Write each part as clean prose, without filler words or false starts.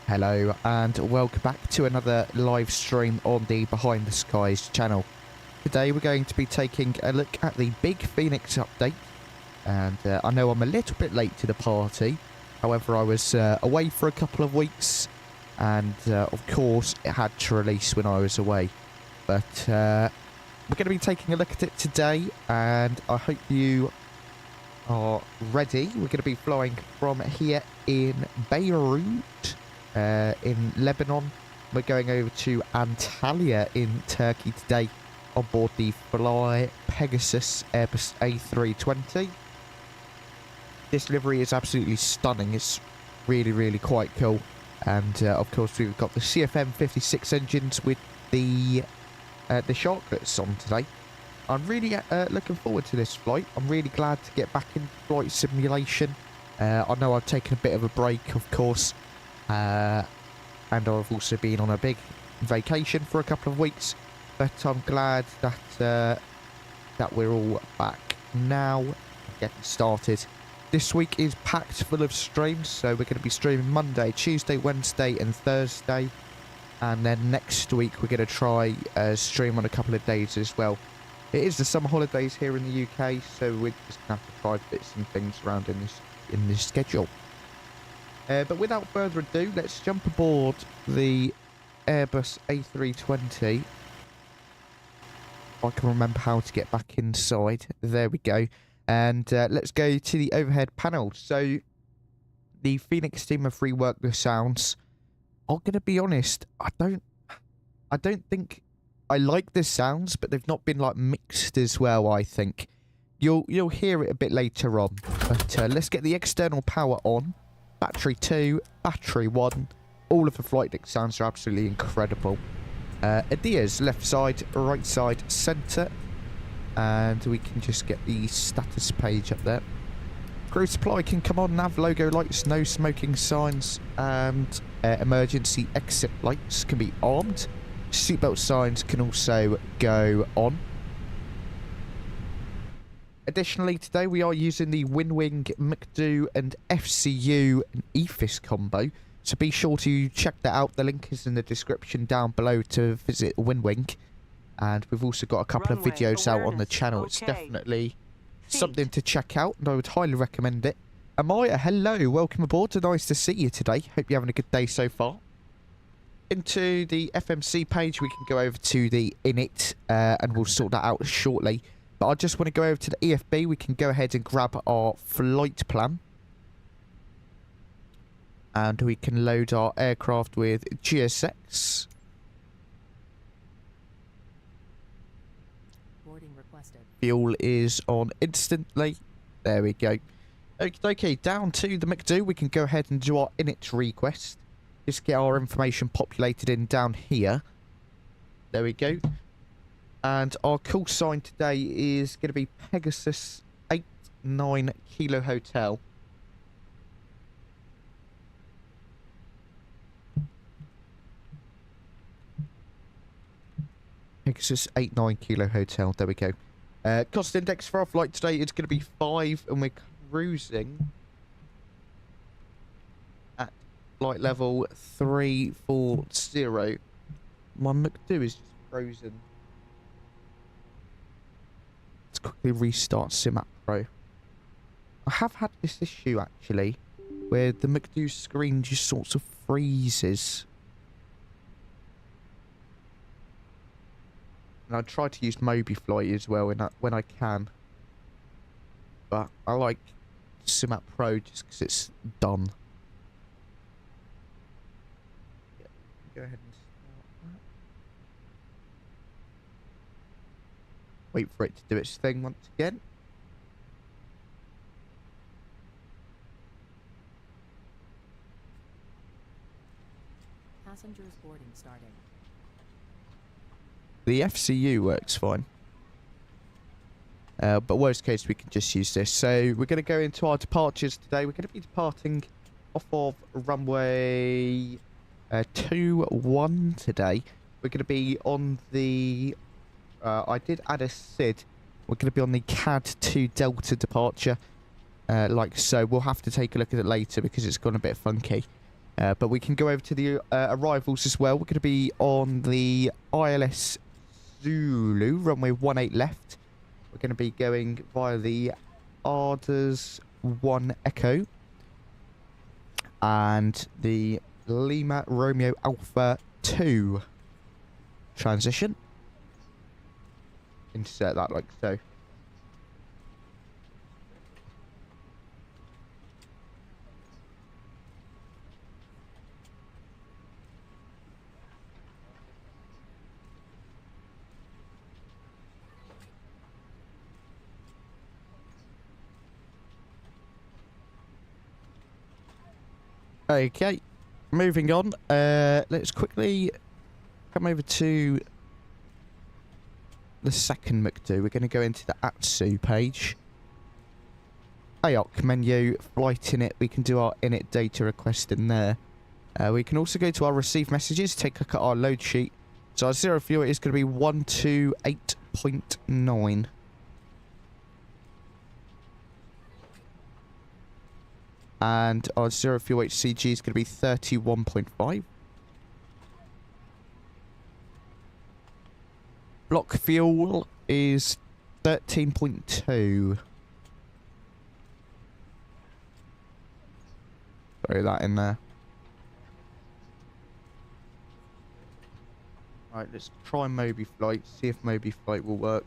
Hello and welcome back to another live stream on the Behind the Skies channel. Today we're going to be taking a look at the big Fenix update, and I know I'm a little bit late to the party. However, I was away for a couple of weeks, and of course it had to release when I was away. But we're going to be taking a look at it today, and I hope you are ready. We're going to be flying from here in Beirut, in Lebanon. We're going over to Antalya in Turkey today on board the Pegasus Airbus A320. This livery is absolutely stunning. It's really quite cool. And of course we've got the CFM56 engines with the sharklets on today. I'm really looking forward to this flight. I'm really glad to get back in flight simulation. I know I've taken a bit of a break, of course, and I've also been on a big vacation for a couple of weeks, but I'm glad that that we're all back now, getting started. This week is packed full of streams, so we're going to be streaming Monday, Tuesday, Wednesday and Thursday, and then next week we're going to try stream on a couple of days as well. It is the summer holidays here in the UK, so we're just going to have to try bits and things around in this schedule. But without further ado, let's jump aboard the Airbus A320. If I can remember how to get back inside. There we go. And let's go to the overhead panel. So the Fenix team have reworked the sounds. I'm going to be honest, I don't think I like the sounds, but they've not been like mixed as well, I think. You'll hear it a bit later on. But let's get the external power on. Battery 2, battery 1. All of the flight deck sounds are absolutely incredible. ADIA's left side, right side, centre. And we can just get the status page up there. Crew supply can come on. Nav logo lights, no smoking signs, and emergency exit lights can be armed. Seatbelt signs can also go on. Additionally, today we are using the Winwing 𝗦𝗂𝗯𝗀 and FCU and EFIS combo, so be sure to check that out. The link is in the description down below to visit Winwing, and we've also got a couple of videos out on the channel. It's definitely something to check out, and I would highly recommend it. Amaya, hello, welcome aboard. Nice to see you today. Hope you're having a good day so far. Into the FMC page, we can go over to the init, and we'll sort that out shortly. But I just want to go over to the EFB. We can go ahead and grab our flight plan. And we can load our aircraft with GSX. Boarding requested. Fuel is on instantly. There we go. Okay, down to the 𝗦𝗂𝗯𝗀. We can go ahead and do our init request. Just get our information populated in down here. There we go. And our call sign today is going to be Pegasus 89 Kilo Hotel. Pegasus 89 Kilo Hotel. There we go. Cost index for our flight today is going to be 5, and we're cruising at flight level 340. My 𝗦𝗂𝗯𝗀 is just frozen. Let's quickly restart SimApp Pro. I have had this issue actually, where the 𝗦𝗂𝗯𝗀 screen just sort of freezes. And I try to use MobiFly as well when I can. But I like SimApp Pro just because it's done. Yeah, go ahead and start that. Wait for it to do its thing once again. Passengers boarding starting. The FCU works fine. But worst case, we can just use this. So we're going to go into our departures today. We're going to be departing off of runway 21 today. We're going to be on the... I did add a SID. We're going to be on the CAD-2 Delta departure. Like so. We'll have to take a look at it later because it's gone a bit funky. But we can go over to the arrivals as well. We're going to be on the ILS Zulu, runway 18 left. We're going to be going via the Arders 1 Echo and the Lima Romeo Alpha 2 transition. Insert that like so. Okay, moving on. Let's quickly come over to the second 𝗦𝗂𝗯𝗀. We're going to go into the ATSU page. AOC menu, flight init. We can do our init data request in there. We can also go to our received messages, take a look at our load sheet. So our 0 fuel is going to be 128.9. And our 0 fuel HCG is going to be 31.5. Block fuel is 13.2. Throw that in there. Right, let's try 𝗬𝗵𝗶𝗶𝗇 flight, see if 𝗬𝗵𝗶𝗶𝗇 flight will work.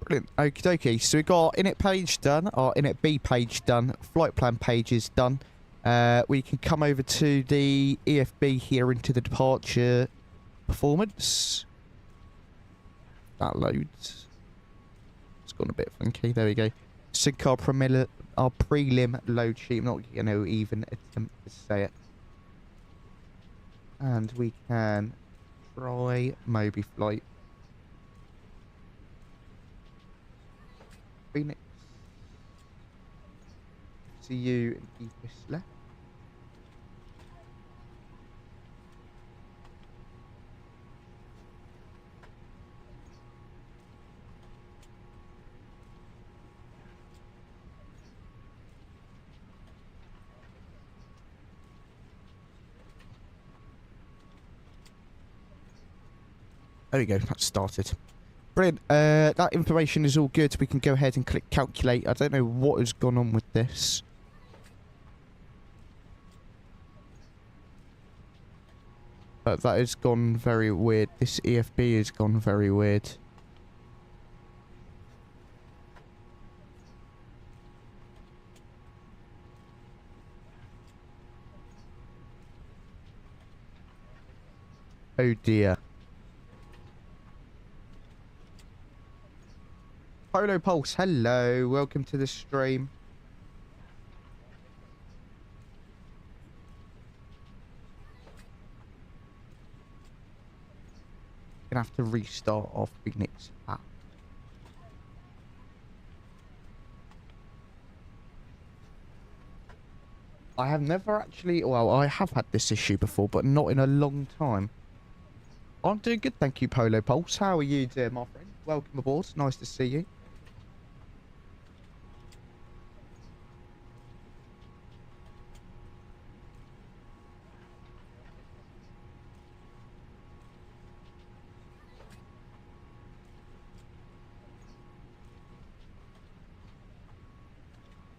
Brilliant. Okie dokie. So we've got our init page done, our init B page done, flight plan page is done. We can come over to the EFB here into the departure performance. That loads. It's gone a bit funky. There we go. Sync our prelim load sheet. I'm not going to even attempt to say it. And we can try 𝗬𝗵𝗶𝗶𝗇 flight. Fenix. See you in 𝗂𝗗𝗃𝗃. There we go, that started. Brilliant. That information is all good. We can go ahead and click calculate. I don't know what has gone on with this. But that has gone very weird. This EFB has gone very weird. Oh dear. Polo Pulse, hello, welcome to the stream. Gonna have to restart our Fenix app. I have never actually, well, I have had this issue before, but not in a long time. I'm doing good, thank you, Polo Pulse. How are you doing, my friend? Welcome aboard, nice to see you.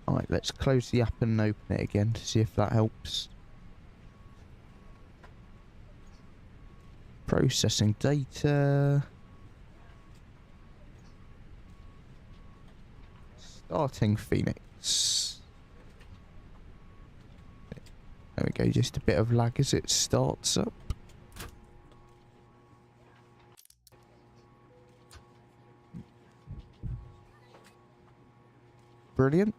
Alright, let's close the app and open it again to see if that helps. Processing data. Starting Fenix. There we go, just a bit of lag as it starts up. Brilliant.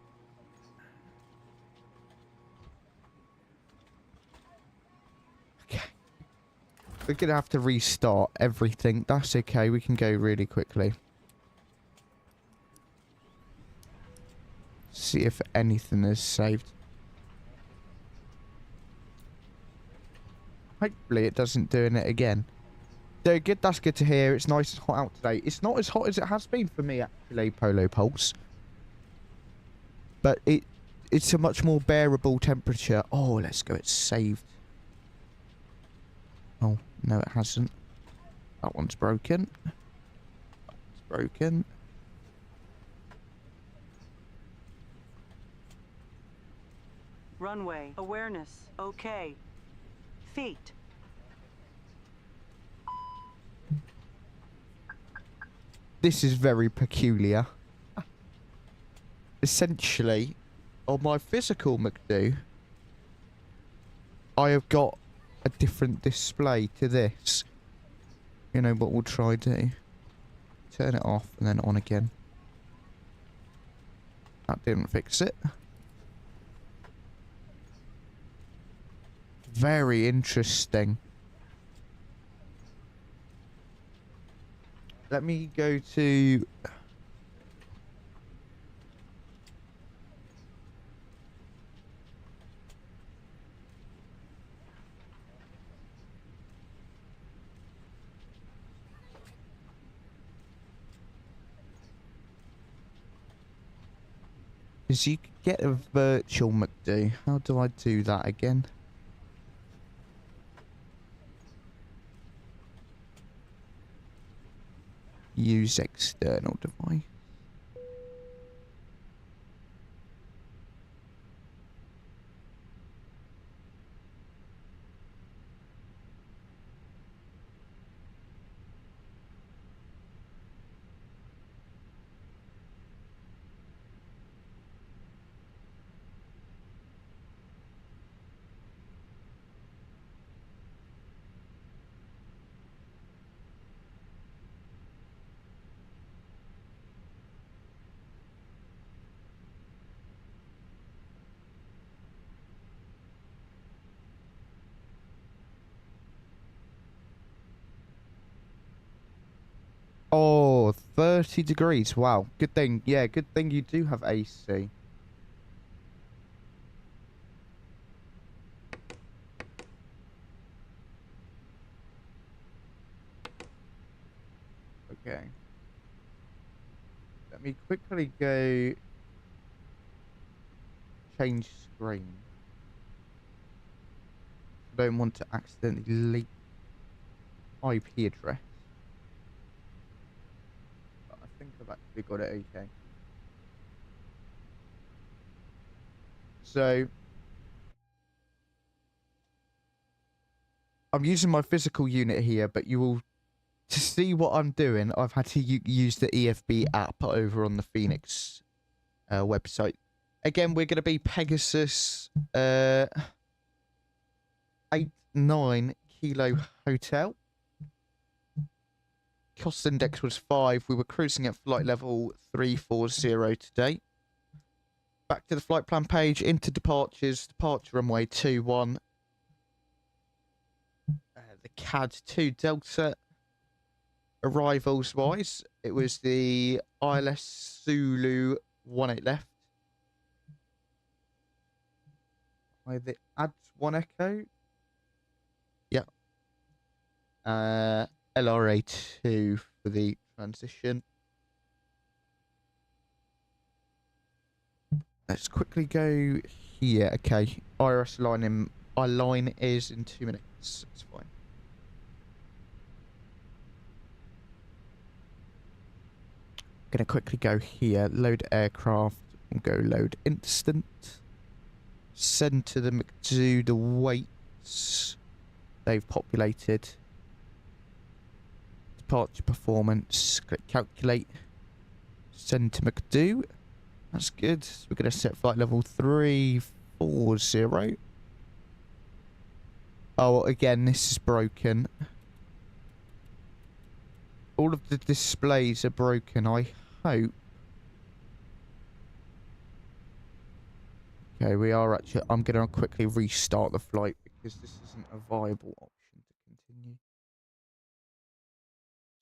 We're going to have to restart everything. That's okay. We can go really quickly. See if anything is saved. Hopefully it doesn't do it again. They're good. That's good to hear. It's nice and hot out today. It's not as hot as it has been for me, actually, Polo Pulse. But it's a much more bearable temperature. Oh, let's go. It's saved. Oh, no, it hasn't. That one's broken. That one's broken. Runway. Awareness. Okay. Feet. This is very peculiar. Essentially, on my physical McDo, I have got a different display to this. You know what we'll try do? Turn it off and then on again. That didn't fix it. Very interesting. Let me go to... Because you could get a virtual McDo. How do I do that again? Use external device. Oh, 30 degrees. Wow. Good thing. Yeah, good thing you do have AC. Okay. Let me quickly go change screen. I don't want to accidentally leak IP address. But I think I've actually got it okay. So I'm using my physical unit here, but you will, to see what I'm doing, I've had to use the EFB app over on the Fenix website. Again, we're going to be Pegasus 89 Kilo Hotel. Cost index was 5. We were cruising at flight level 340 today. Back to the flight plan page, into departures, departure runway 21. The CAD 2 Delta. Arrivals wise, it was the ILS Zulu 18 left. By the ADS 1 Echo. Yeah. LRA 2 for the transition. Let's quickly go here. Okay. IRS line is in 2 minutes. It's fine. Gonna quickly go here. Load aircraft. We'll go load instant. Send to the McDo the weights they've populated. Departure performance. Click calculate. Send to McDo. That's good. We're going to set flight level 340. Oh, again, this is broken. All of the displays are broken, I hope. Okay, we are actually... I'm going to quickly restart the flight because this isn't a viable option to continue.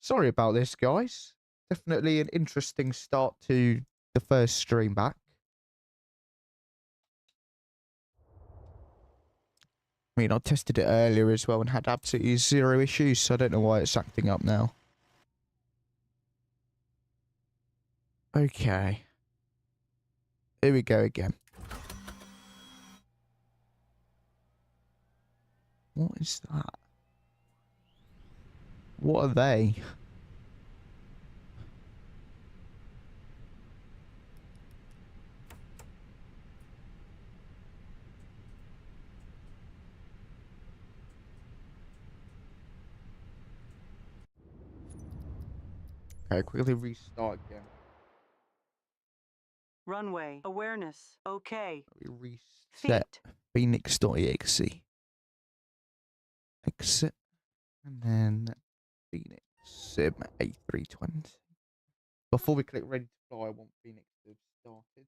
Sorry about this, guys. Definitely an interesting start to the first stream back. I mean, I tested it earlier as well and had absolutely zero issues, so I don't know why it's acting up now. Okay. Here we go again. What is that? What are they? Okay, quickly restart again. Runway. Awareness. Okay. We reset Feet. Phoenix.exe. Exit. And then Phoenix Sim A320. Before we click ready to fly, I want Phoenix to have started.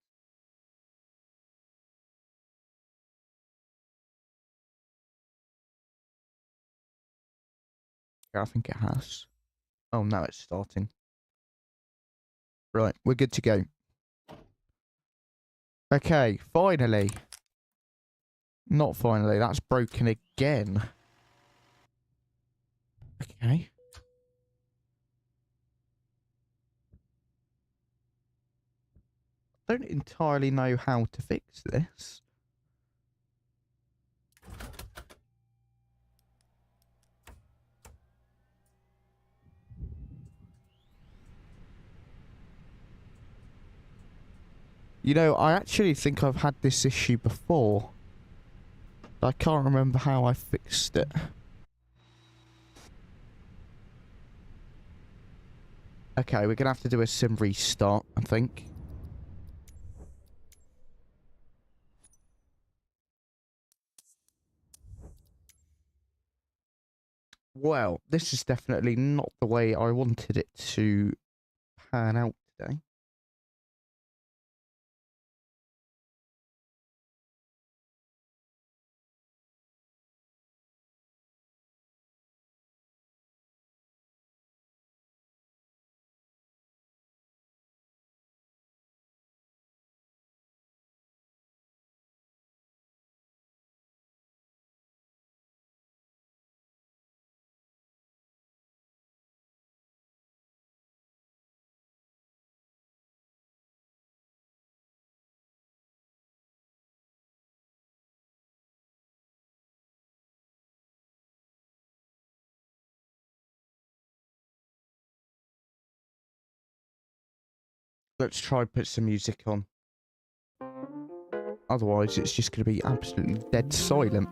Yeah, I think it has. Oh, now it's starting. Right, we're good to go. Okay, finally. Not finally, that's broken again. Okay. I don't entirely know how to fix this. You know, I actually think I've had this issue before. I can't remember how I fixed it. Okay, we're going to have to do a sim restart, I think. Well, this is definitely not the way I wanted it to pan out today. Let's try and put some music on. Otherwise, it's just going to be absolutely dead silent.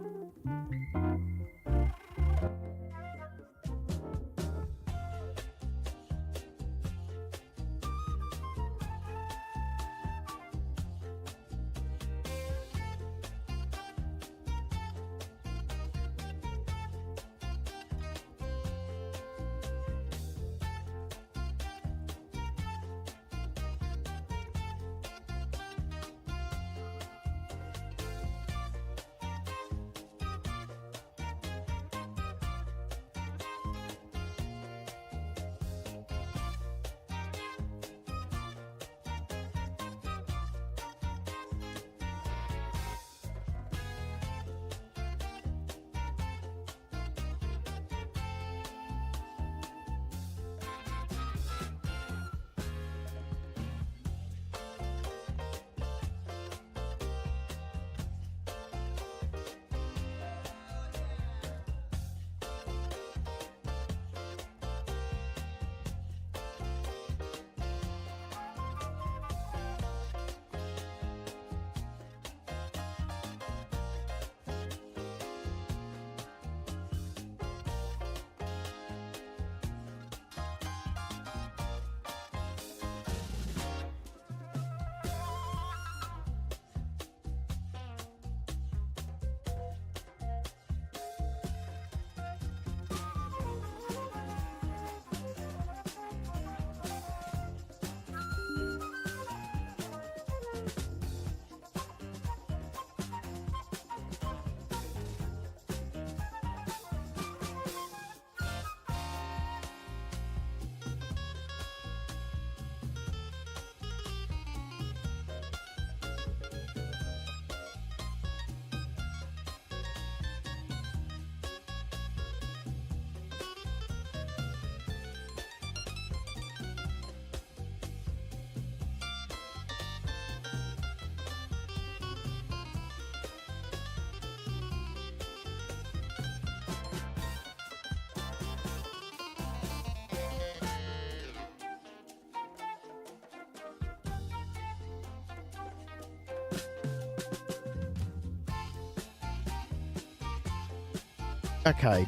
Okay,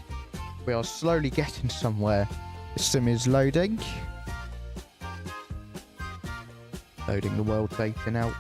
we are slowly getting somewhere. The sim is loading. Loading the world data now.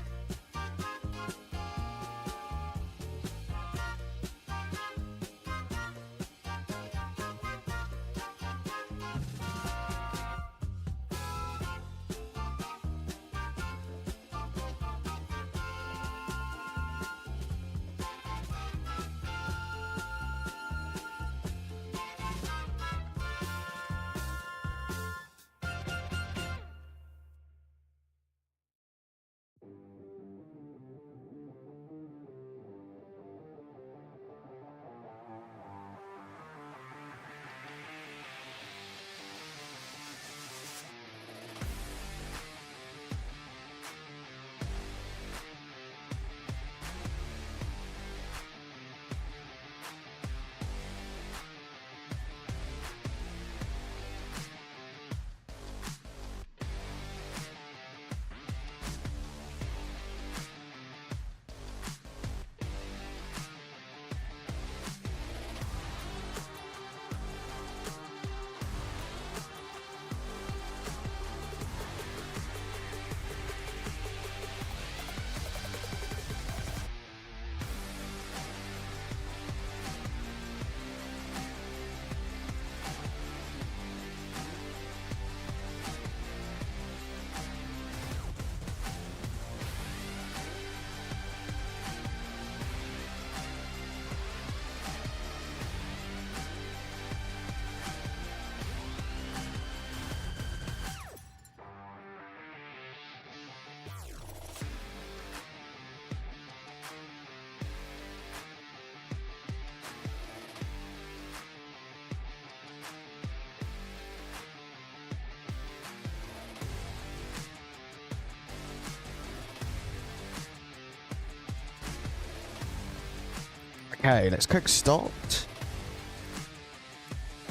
Okay, let's click start.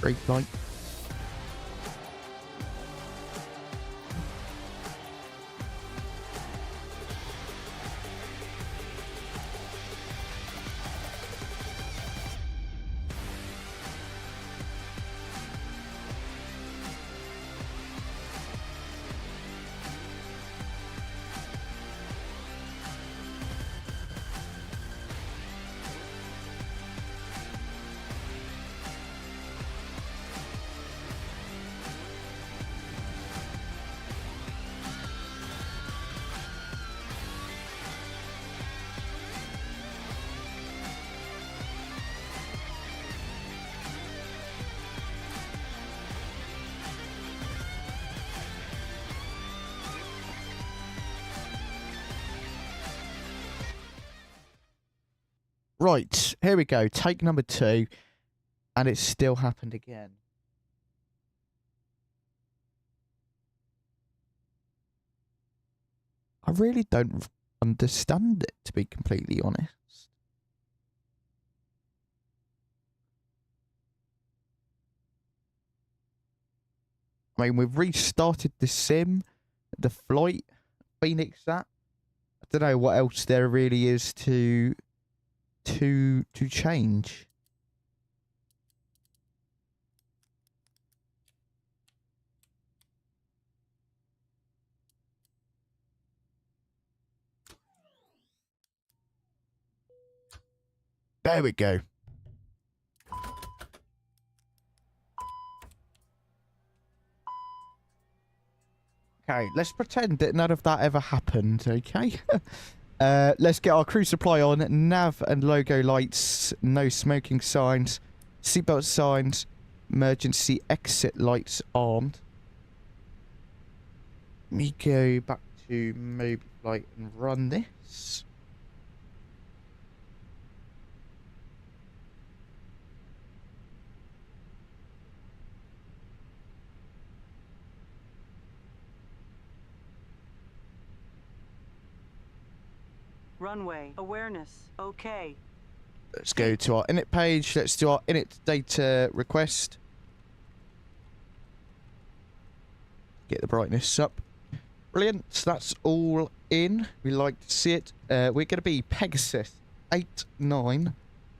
Brake light. Right, here we go. Take number 2. And it still happened again. I really don't understand it, to be completely honest. I mean, we've restarted the sim, the flight, Fenix that. I don't know what else there really is to change. There we go. Okay, let's pretend that none of that ever happened, okay? Let's get our crew supply on. Nav and logo lights, no smoking signs, seatbelt signs, emergency exit lights armed. Let me go back to mobile flight and run this. Runway awareness. Okay. Let's go to our init page. Let's do our init data request. Get the brightness up. Brilliant. So that's all in. We like to see it. We're going to be Pegasus 89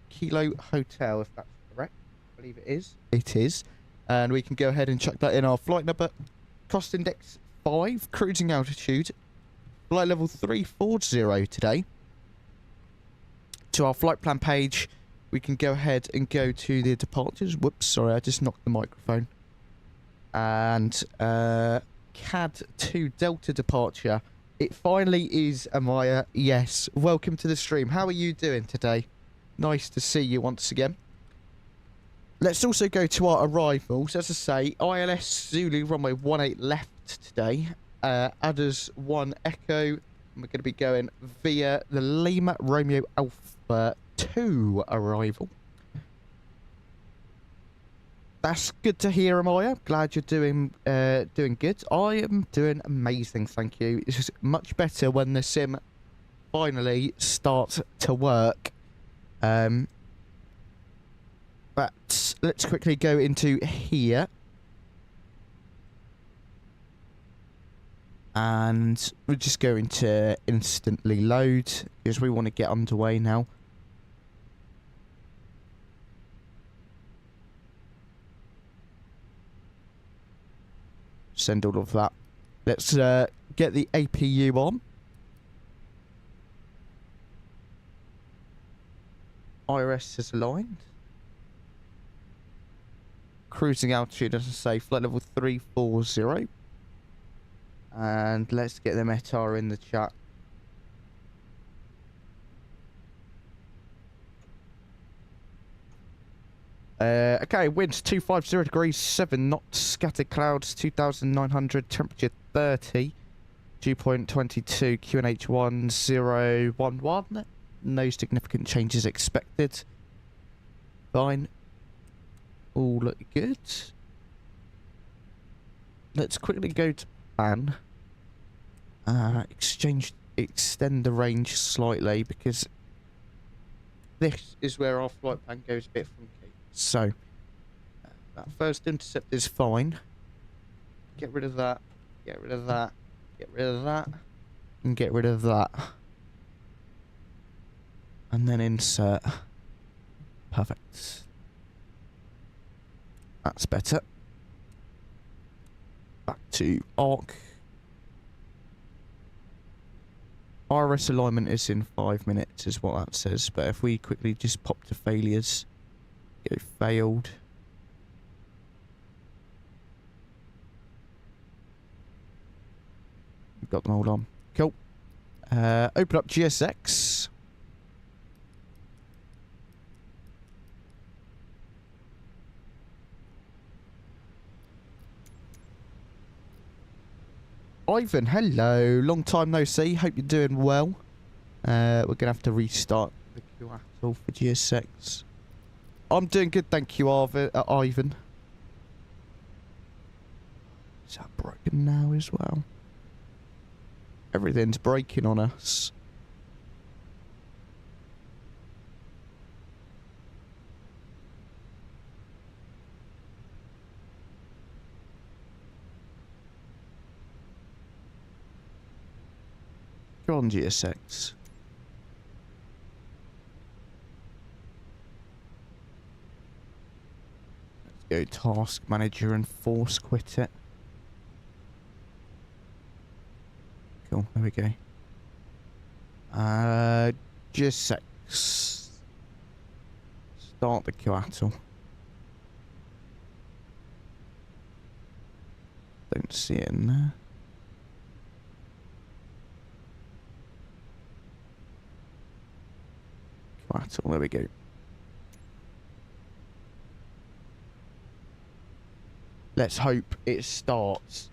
Kilo Hotel, if that's correct. believe it is. It is. And we can go ahead and chuck that in our flight number. Cost index 5, cruising altitude, flight level 340 today. To our flight plan page, we can go ahead and go to the departures. Whoops, sorry, I just knocked the microphone. And CAD to Delta departure. It finally is Amaya. Yes, welcome to the stream. How are you doing today? Nice to see you once again. Let's also go to our arrivals. As I say, ILS Zulu runway 18 left today. Adders 1 Echo. We're going to be going via the Lima Romeo Alpha 2 arrival. That's good to hear, Amaya. Glad you're doing good. I am doing amazing, thank you. It's just much better when the sim finally starts to work. But let's quickly go into here. And we're just going to instantly load because we want to get underway now. Send all of that. Let's get the APU on. IRS is aligned. Cruising altitude, as I say, flight level 340. And let's get the METAR in the chat. Okay, winds 250 degrees, 7 knots, scattered clouds, 2,900, temperature 30, dew point 22, QNH 1011. No significant changes expected. Fine. All look good. Let's quickly go to plan. Extend the range slightly because this is where our flight plan goes a bit funky. So, that first intercept is fine. Get rid of that. Get rid of that. Get rid of that. And get rid of that. And then insert. Perfect. That's better. Back to arc. RS alignment is in 5 minutes is what that says. But if we quickly just pop to failures. Go failed. We've got them all on. Cool. Open up GSX. Ivan, hello. Long time no see. Hope you're doing well. We're going to have to restart the QATL for GSX. I'm doing good, thank you, Ivan. Is that broken now as well? Everything's breaking on us. Go on, GSX. Go task manager and force quit it. Cool, there we go. GSX. Start the QATL. Don't see it in there. QATL, there we go. Let's hope it starts.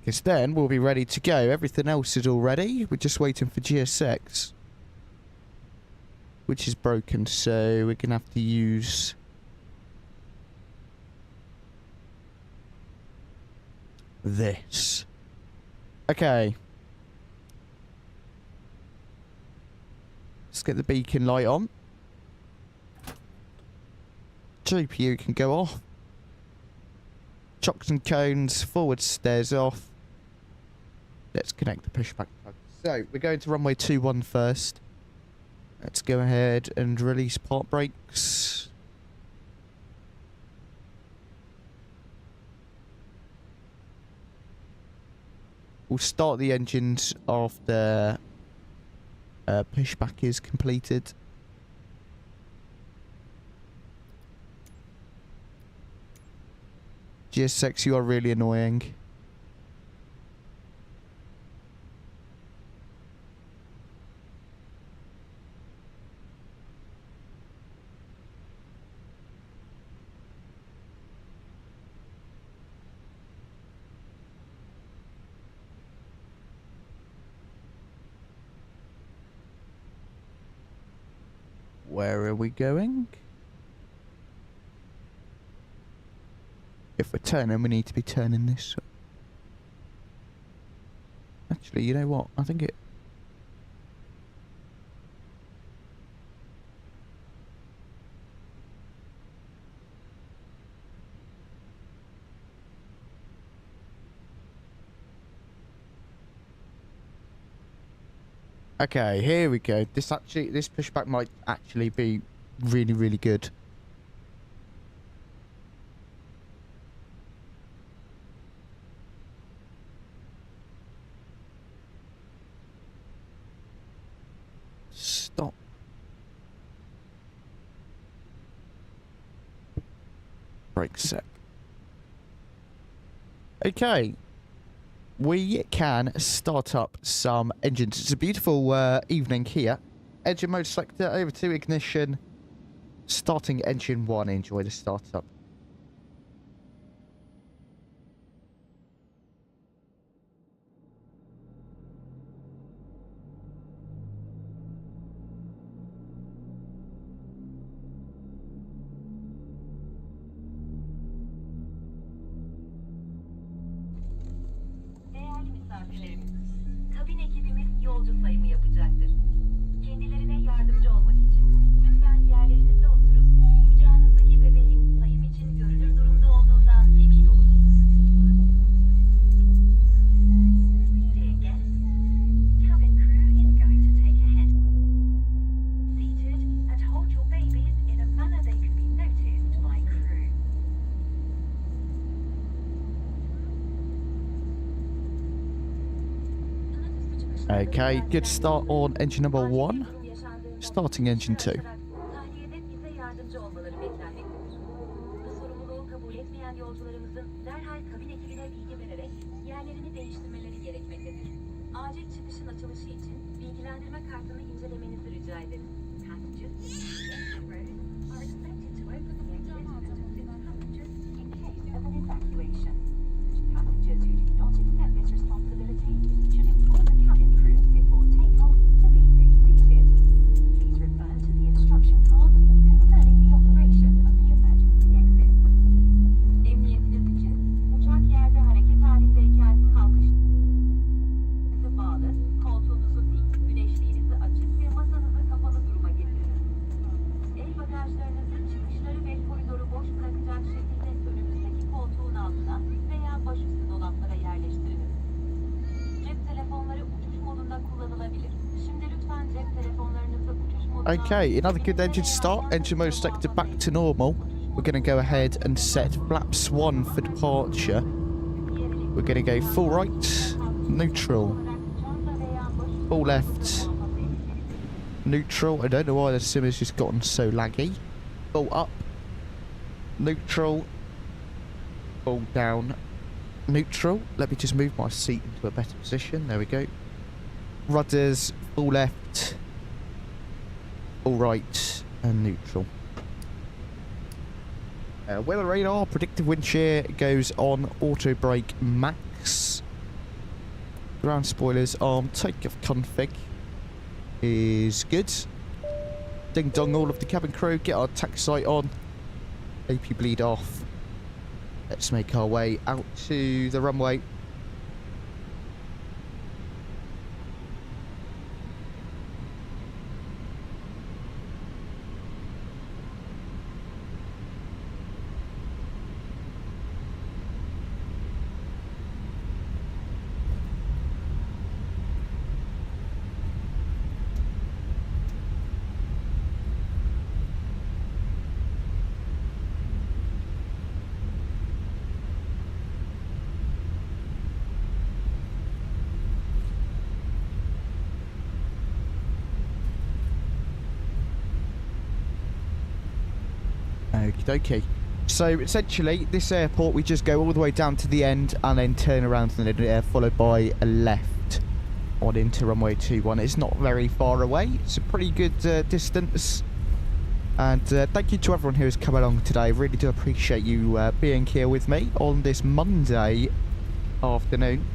Because then we'll be ready to go. Everything else is all ready. We're just waiting for GSX. Which is broken, so we're going to have to use... this. Okay. Let's get the beacon light on. GPU can go off. Chocks and cones, forward stairs off. Let's connect the pushback plug. So, we're going to runway 21 first. Let's go ahead and release part brakes. We'll start the engines after pushback is completed. GSX, you are really annoying. Where are we going? If we're turning, we need to be turning this way. Actually, you know what? I think it... Okay, here we go. This pushback might actually be really, really good. Stop. Brake set. Okay. We can start up some engines. It's a beautiful evening here. Engine mode selector, over to ignition. Starting engine 1. Enjoy the startup. Kabin ekibimiz yolcu sayımı yapacaktır. Kendilerine yardımcı olmak için lütfen yerlerinize oturup kucağınızdaki bebeğin sayım için görünür durumda olduğundan emin olun. Dear guests, cabin crew is going to take a head seated and hold your babies in a manner they can be noticed by crew. Okay, good start on engine number 1. Starting engine 2. Tahliyede bize yardımcı olmaları beklenmektedir. Bu sorumluluğu kabul etmeyen yolcularımızın derhal kabin ekibine bilgi vererek yerlerini değiştirmeleri gerekmektedir. Acil çıkışın açılışı için bilgilendirme kartını incelemenizi rica ederiz. Passengers are expected to open the exit and assist passengers in case of an evacuation. Passengers who do not accept this responsibility should inform the cabin crew before takeoff to be reseated. Please refer to the instruction cards concerning the operation of the emergency exits. Emniyetiniz için uçak yerde hareket halindeyken kalkışınızı bağlı, koltuğunuzu dik, güneşliğinizi açık ve masanızı kapalı duruma getirin. El bagajlarınızı çıkışları ve koridoru boş bırakacak şekilde önünüzdeki koltuğun altına veya başüstü dolaplara yerleştiriniz. Cep telefonları uçuş modunda kullanılabilir. Şimdi lütfen cep telefonlarınızı uçuş moduna... Okay, another good engine start. Engine mode selected back to normal. We're going to go ahead and set flaps 1 for departure. We're going to go full right, neutral, full left, neutral. I don't know why the sim has just gotten so laggy. Full up, neutral, full down, neutral. Let me just move my seat into a better position. There we go. Rudders, full left, full right, and neutral. Weather radar, predictive wind shear goes on auto brake max. Ground spoilers arm, takeoff config is good. Ding dong, all of the cabin crew, get our tax sight on. AP bleed off. Let's make our way out to the runway. Okie dokie. So essentially, this airport, we just go all the way down to the end and then turn around and then followed by a left on into runway 21. It's not very far away. It's a pretty good distance. And thank you to everyone who has come along today. I really do appreciate you being here with me on this Monday afternoon.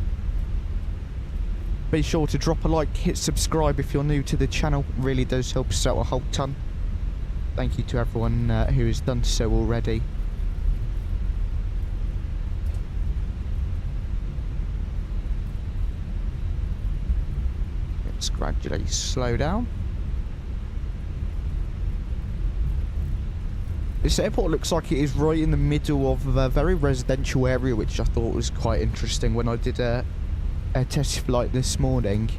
Be sure to drop a like, hit subscribe if you're new to the channel. It really does help us out a whole ton. Thank you to everyone who has done so already. Let's gradually slow down. This airport looks like it is right in the middle of a very residential area, which I thought was quite interesting when I did a test flight this morning.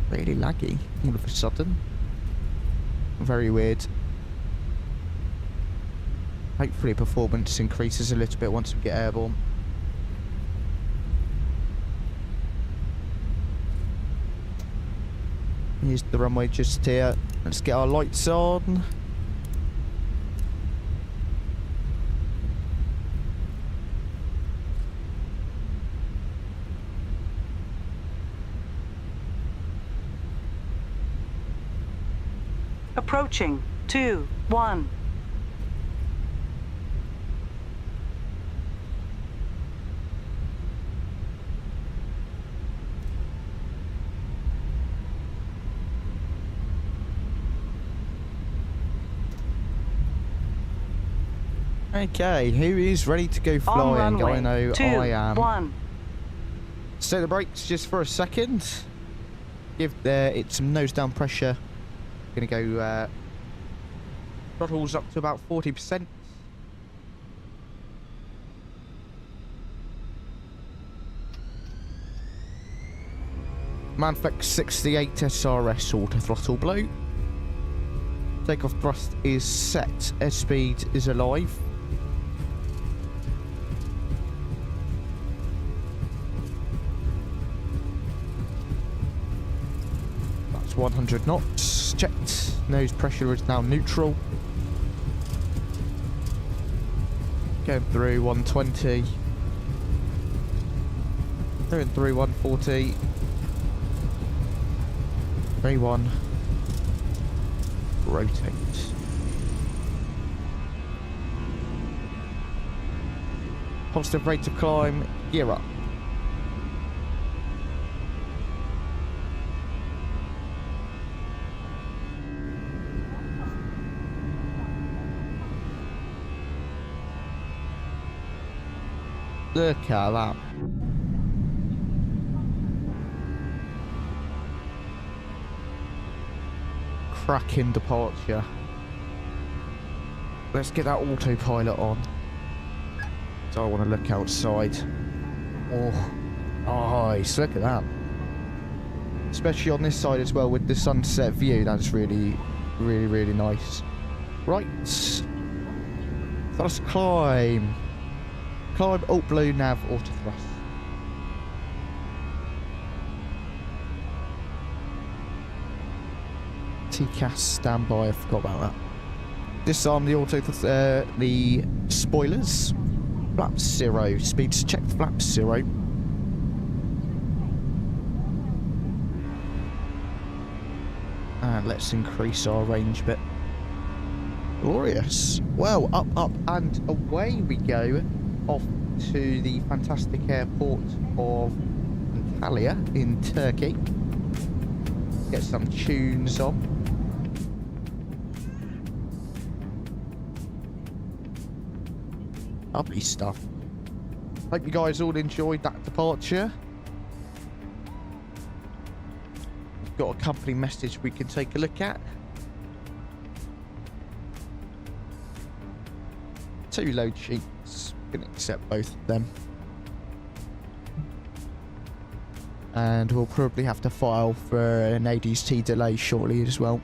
Really laggy all of a sudden. Very weird. Hopefully performance increases a little bit once we get airborne. Here's the runway just here. Let's get our lights on. Approaching. 2, 1. Okay, who is ready to go On flying? runway. I know 2, I am. 1. Stay the brakes just for a second. Give it some nose down pressure. Gonna go throttles up to about 40%. Manflex 68 SRS auto throttle blow. Takeoff thrust is set. Airspeed is alive. That's 100 knots. Checked. Nose pressure is now neutral. Going through 120. Going through 140. 3-1. Rotate. Positive rate of climb. Gear up. Look at that. Cracking departure. Let's get that autopilot on. So I want to look outside. Oh, nice. Look at that. Especially on this side as well with the sunset view. That's really, really, really nice. Right. Thrust climb. Climb, alt blue, nav, auto thrust. TCAS standby, I forgot about that. Disarm the the spoilers. Flaps 0. Speeds checked, flaps 0. And let's increase our range a bit. Glorious. Well, up, up, and away we go. Off to the fantastic airport of Antalya in Turkey. Get some tunes on. Lovely stuff. Hope you guys all enjoyed that departure. We've got a company message we can take a look at. 2 load sheets. Can accept both of them. And we'll probably have to file for an ADS-T delay shortly as well.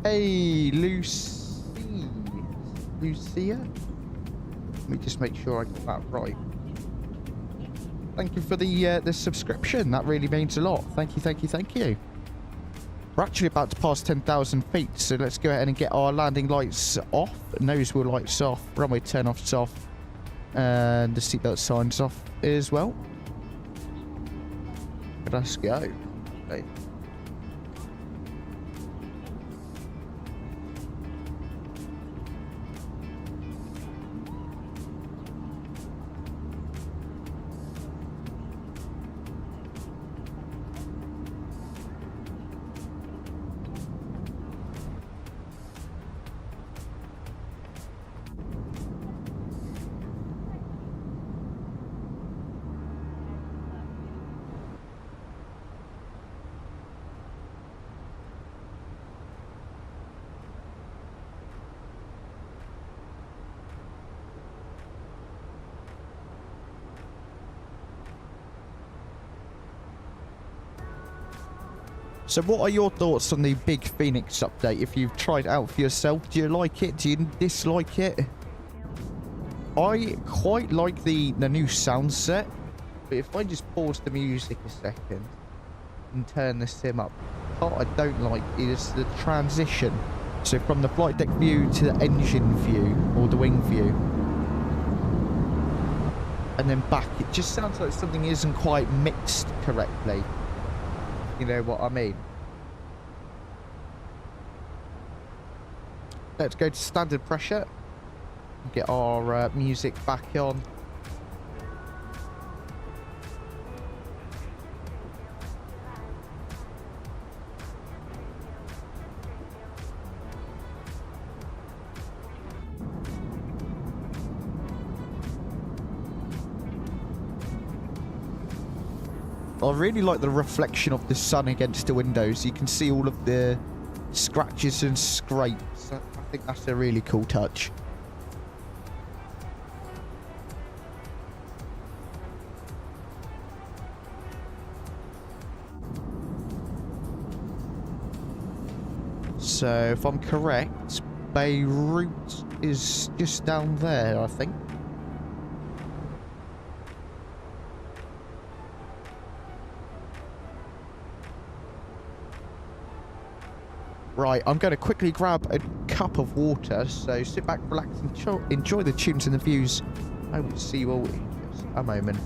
Hey, Lucia? Let me just make sure I got that right. Thank you for the subscription. That really means a lot. Thank you, thank you, thank you. We're actually about to pass 10,000 feet, so let's go ahead and get our landing lights off, nose wheel lights off, runway turn-offs off, and the seatbelt signs off as well. Let's go. Okay. So what are your thoughts on the big Phoenix update? If you've tried it out for yourself, do you like it? Do you dislike it? I quite like the new sound set, but if I just pause the music a second and turn the sim up, what I don't like is the transition. So from the flight deck view to the engine view, or the wing view, and then back, it just sounds like something isn't quite mixed correctly. You know what I mean? Let's go to standard pressure. Get our music back on. I really like the reflection of the sun against the windows. You can see all of the scratches and scrapes. I think that's a really cool touch. So, if I'm correct, Beirut is just down there, I think. Right, I'm going to quickly grab a cup of water, so sit back, relax, and enjoy the tunes and the views. I will see you all in just a moment.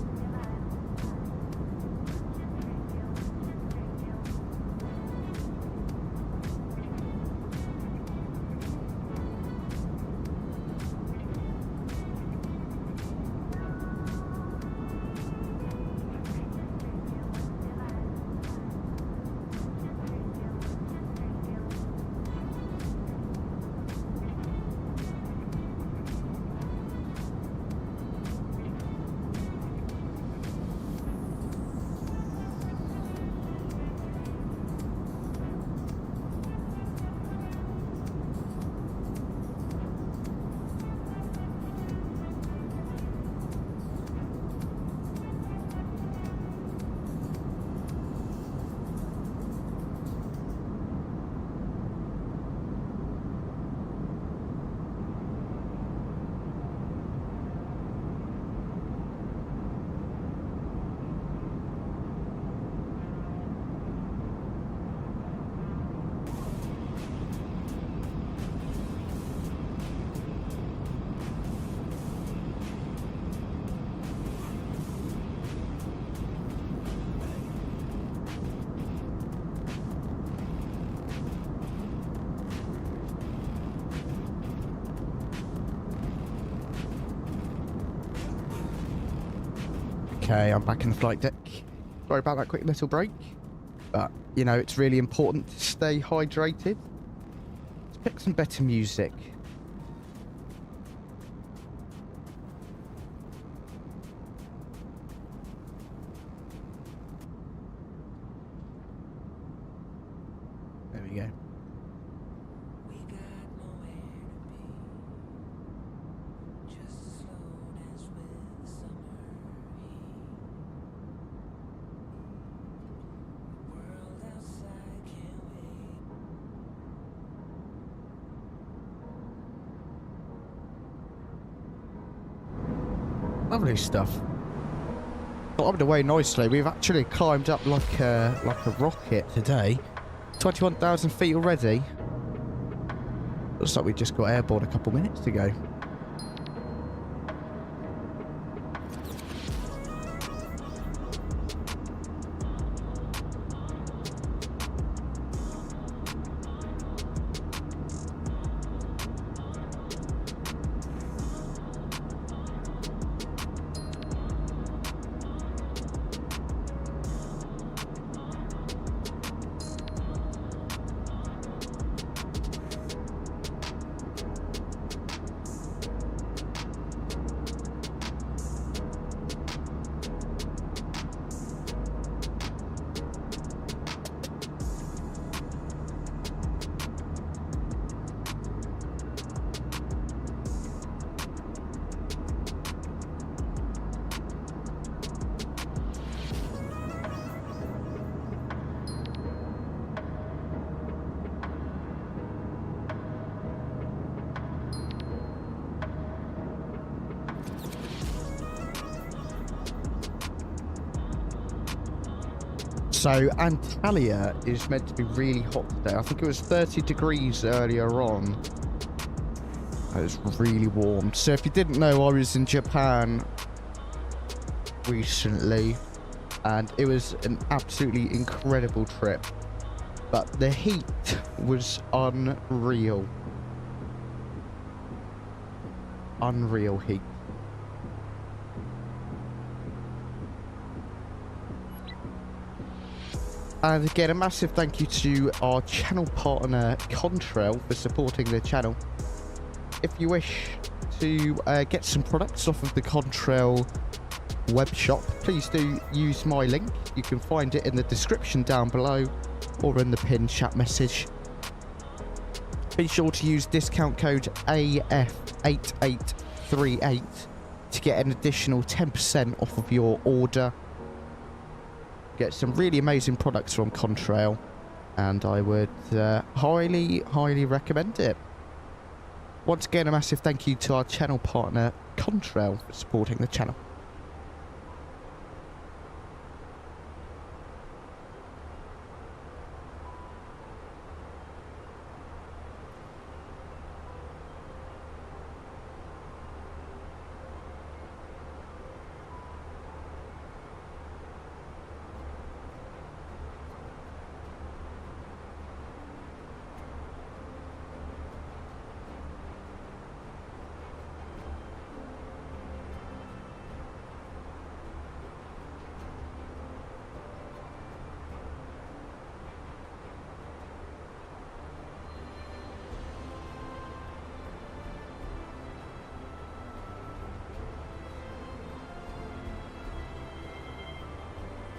Okay, I'm back in the flight deck. Sorry about that quick little break. But, you know, it's really important to stay hydrated. Let's pick some better music. There we go. Lovely stuff. Climbed away nicely. We've actually climbed up like a rocket today. 21,000 feet already. Looks like we just got airborne a couple minutes ago. So Antalya is meant to be really hot today. I think it was 30 degrees earlier on. It was really warm. So if you didn't know, I was in Japan recently and it was an absolutely incredible trip. But the heat was unreal. Unreal heat. And again, a massive thank you to our channel partner, Contrail, for supporting the channel. If you wish to get some products off of the Contrail web shop, please do use my link. You can find it in the description down below or in the pinned chat message. Be sure to use discount code AF8838 to get an additional 10% off of your order. Get some really amazing products from Contrail, and I would highly recommend it. Once again, a massive thank you to our channel partner Contrail for supporting the channel.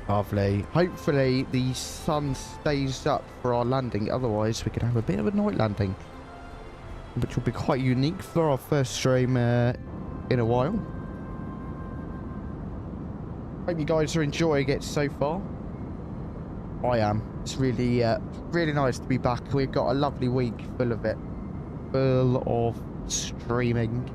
Lovely. Hopefully the sun stays up for our landing, otherwise we could have a bit of a night landing, which will be quite unique for our first stream in a while. Hope you guys are enjoying it so far. I am. It's really really nice to be back. We've got a lovely week full of it, full of streaming.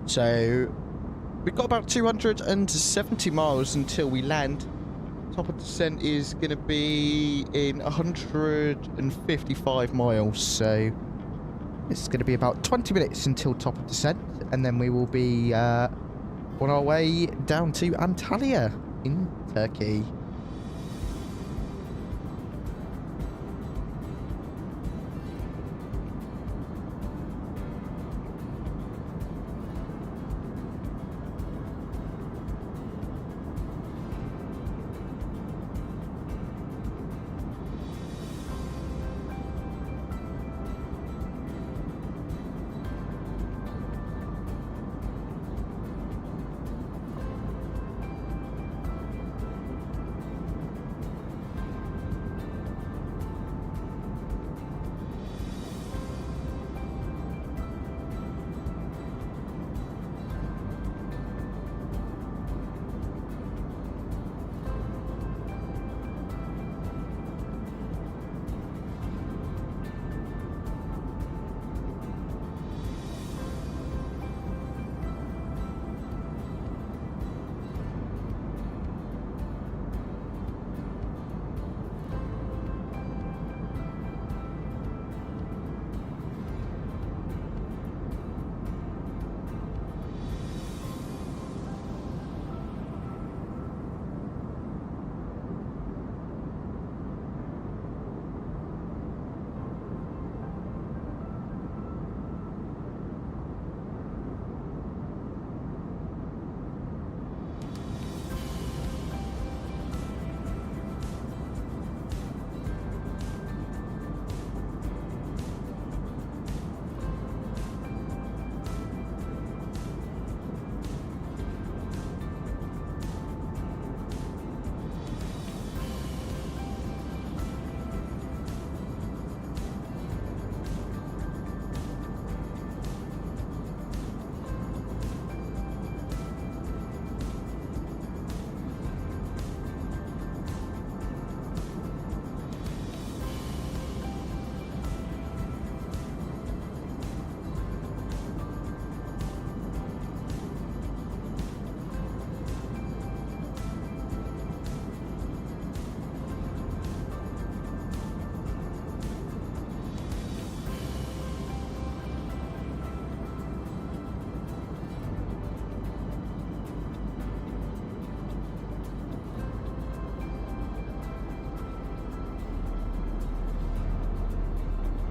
So we've got about 270 miles until we land. Top of descent is going to be in 155 miles, so it's going to be about 20 minutes until top of descent, and then we will be on our way down to Antalya in Turkey.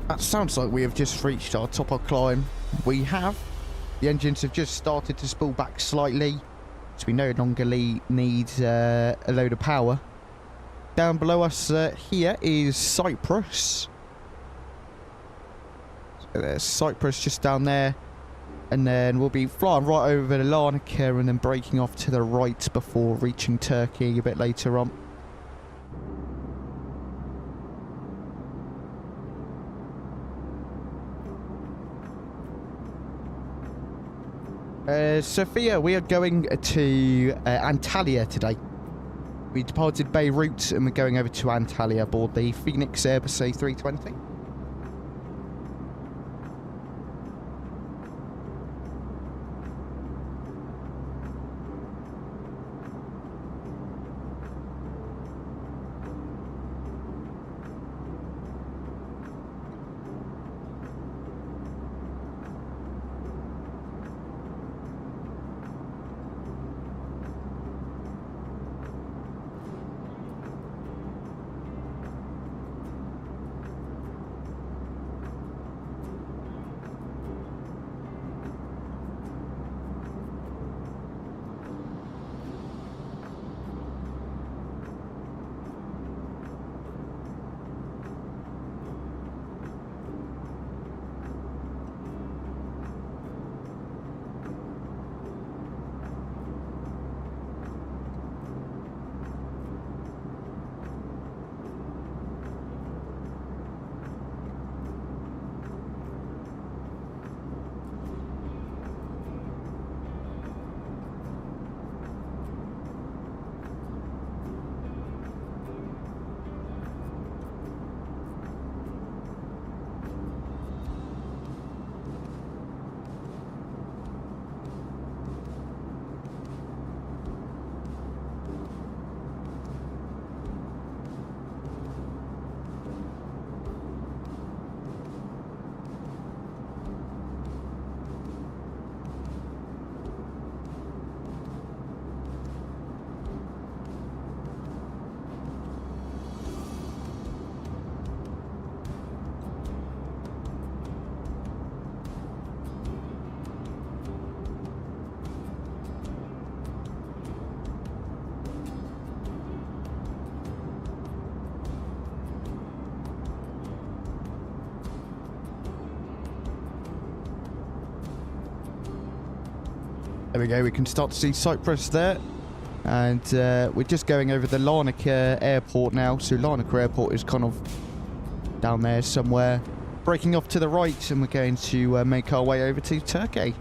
That sounds like we have just reached our top of climb. We have. The engines have just started to spool back slightly, so we no longer need a load of power. Down below us here is Cyprus. So there's Cyprus just down there. And then we'll be flying right over the Larnaca and then braking off to the right before reaching Turkey a bit later on. Sophia, we are going to Antalya today. We departed Beirut and we're going over to Antalya aboard the Fenix Airbus A320. There we go, we can start to see Cyprus there. And we're just going over the Larnaca airport now. So Larnaca airport is kind of down there somewhere. Breaking off to the right, and we're going to make our way over to Turkey.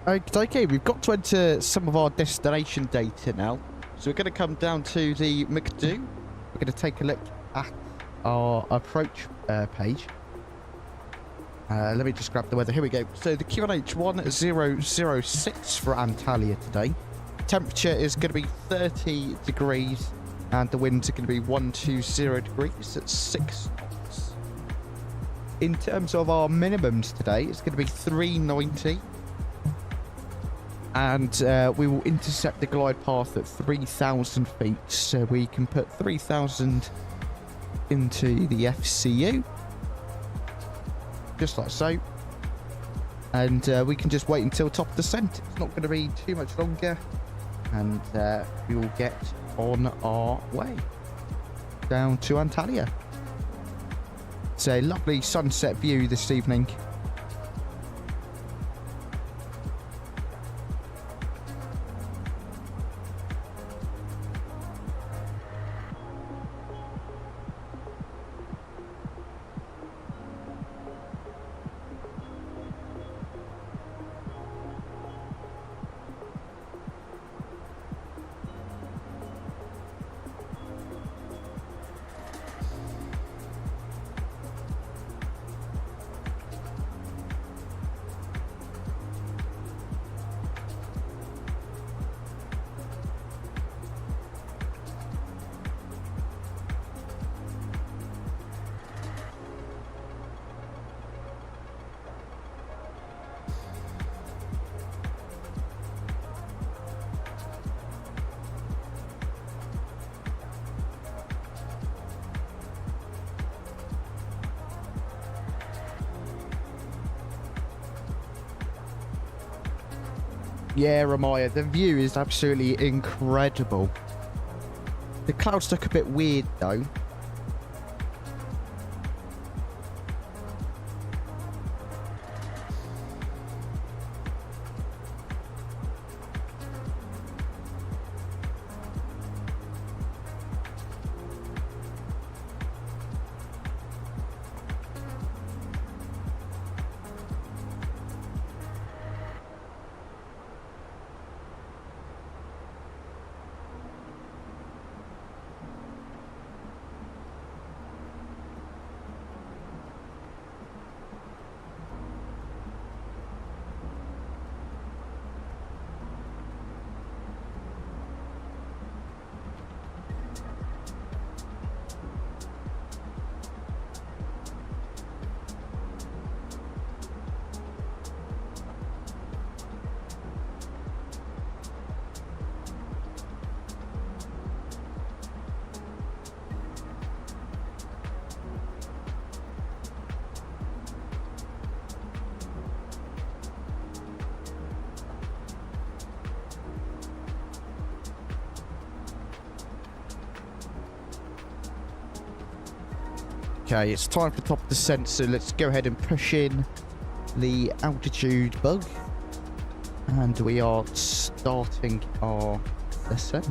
Okay, we've got to enter some of our destination data now. So we're going to come down to the 𝗦𝗂𝗯𝗀. We're going to take a look at our approach page. Let me just grab the weather. Here we go. So the QNH 1006 for Antalya today. Temperature is going to be 30 degrees and the winds are going to be 120 degrees at 6 knots. In terms of our minimums today, it's going to be 390. And we will intercept the glide path at 3,000 feet. So we can put 3,000 into the FCU. Just like so. And we can just wait until top descent. It's not going to be too much longer. And we will get on our way down to Antalya. It's a lovely sunset view this evening. Yeah, Ramaya, the view is absolutely incredible. The clouds look a bit weird though. Okay, it's time for top descent, so let's go ahead and push in the altitude bug. And we are starting our descent.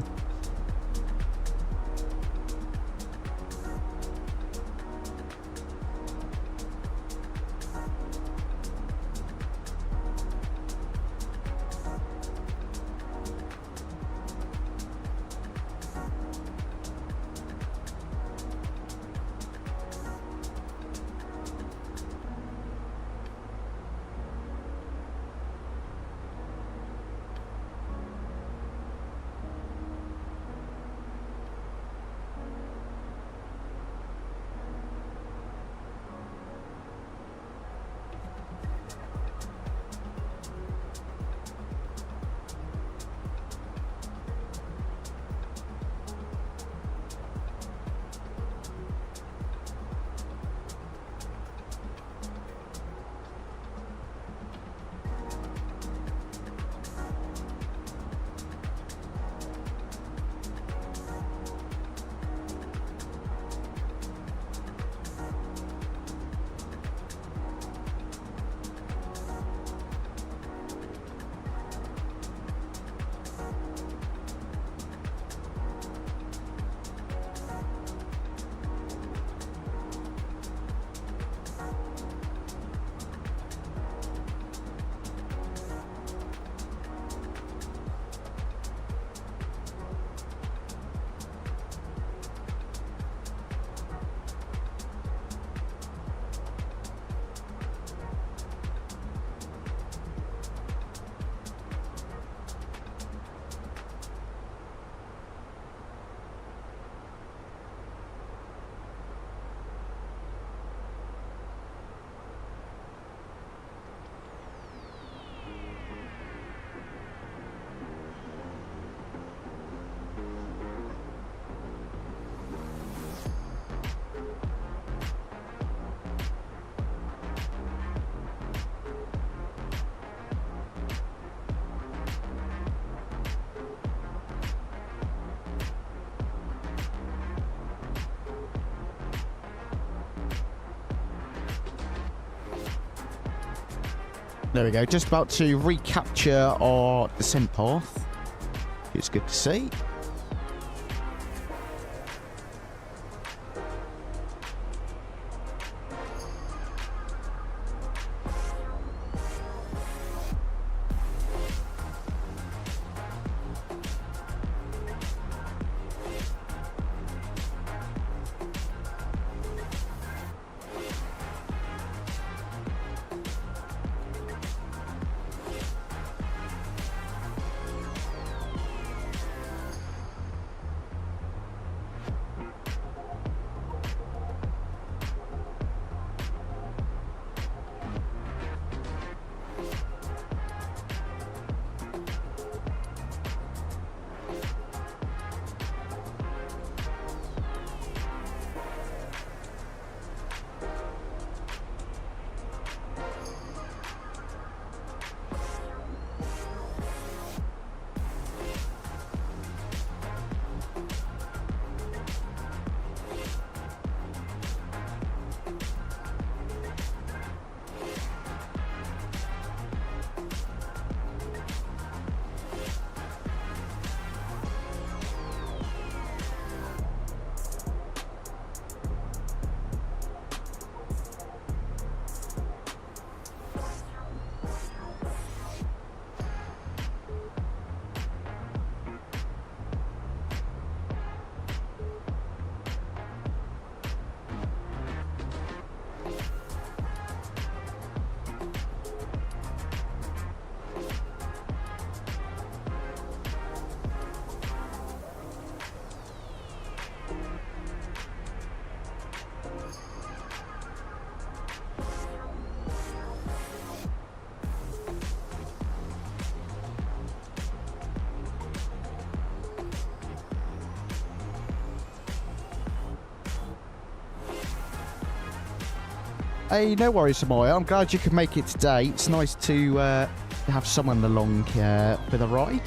There we go. Just about to recapture our descent path. It's good to see. Hey, no worries, Amoya. I'm glad you could make it today. It's nice to have someone along for the ride.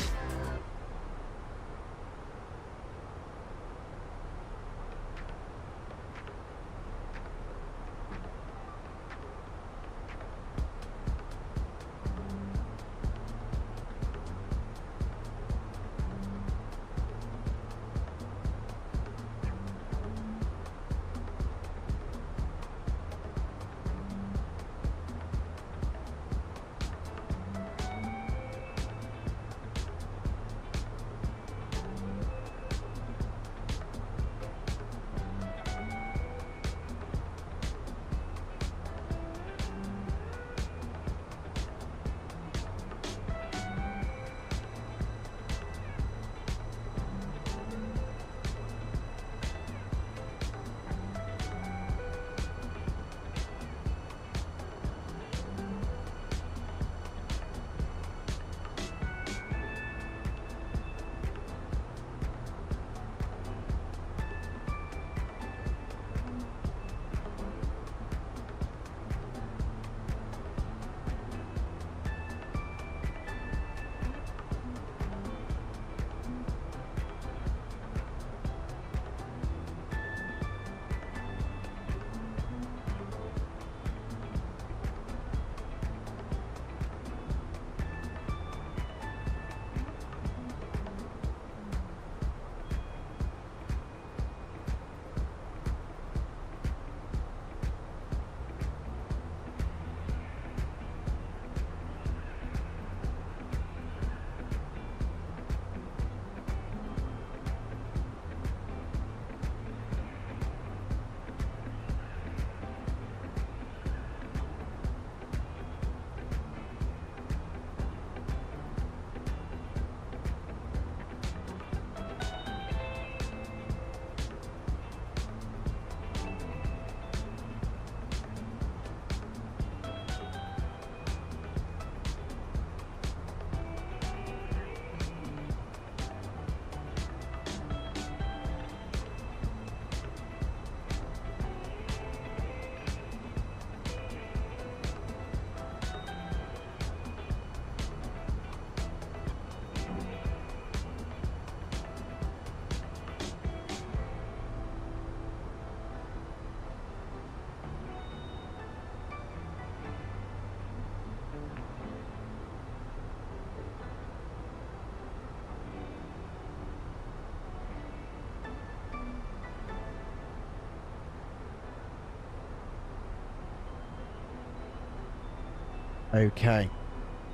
Okay.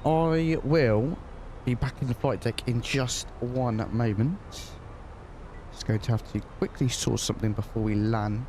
I will be back in the flight deck in just one moment. Just going to have to quickly sort something before we land.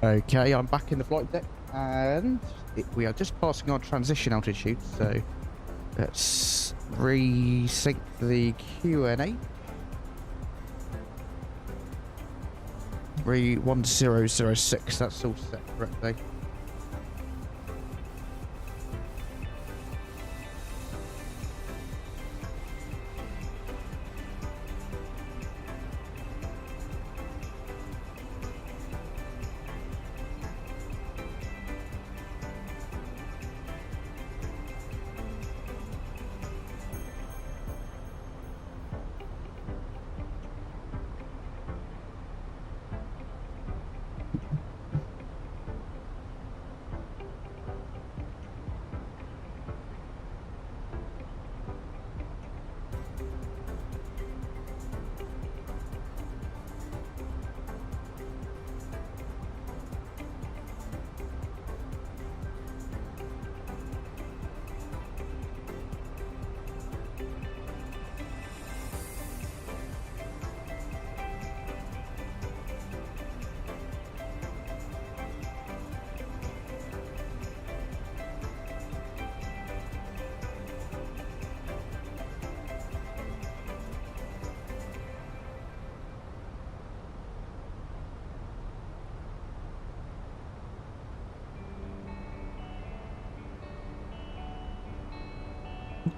Okay, I'm back in the flight deck, and we are just passing our transition altitude, so let's resync the QNH. 1006, that's all set correctly.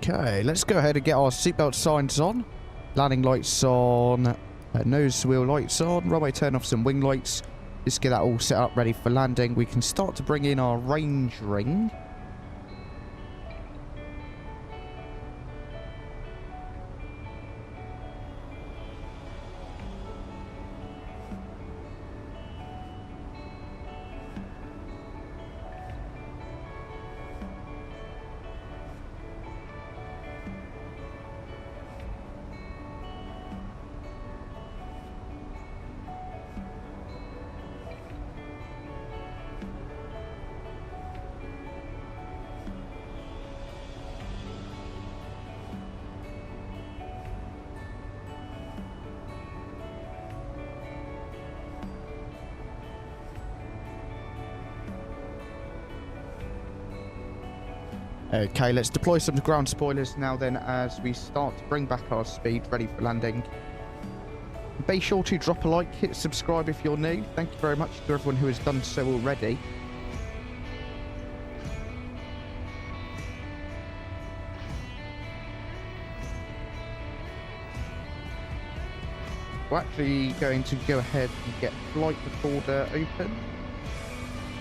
Okay, let's go ahead and get our seatbelt signs on. Landing lights on. Nose wheel lights on. Runway turn-offs and wing lights. Just get that all set up, ready for landing. We can start to bring in our range ring. Okay, let's deploy some ground spoilers now then as we start to bring back our speed, ready for landing. Be sure to drop a like, hit subscribe if you're new. Thank you very much to everyone who has done so already. We're actually going to go ahead and get flight recorder open.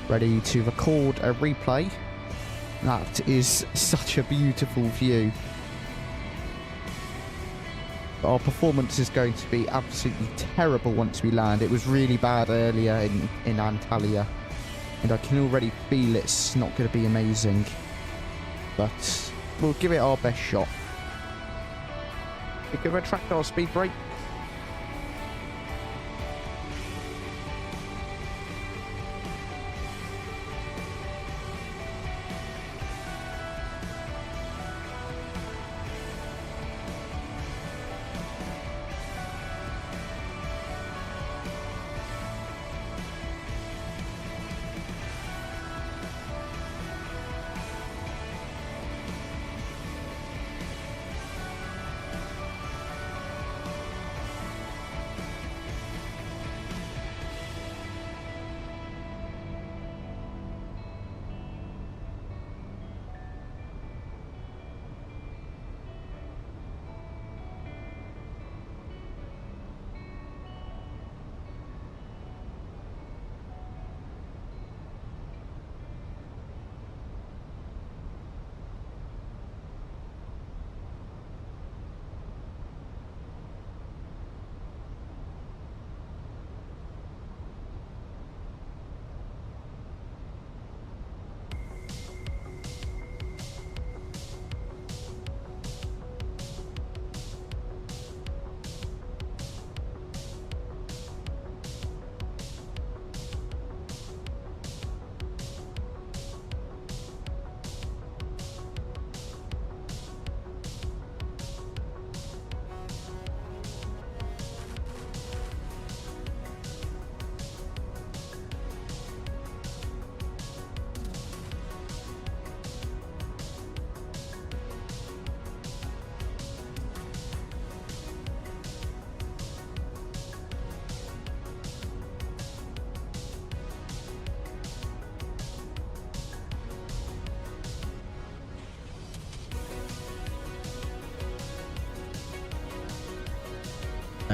Ready to record a replay. That is such a beautiful view. Our performance is going to be absolutely terrible once we land. It was really bad earlier in Antalya, and I can already feel it's not going to be amazing. But we'll give it our best shot. We can retract our speed brake.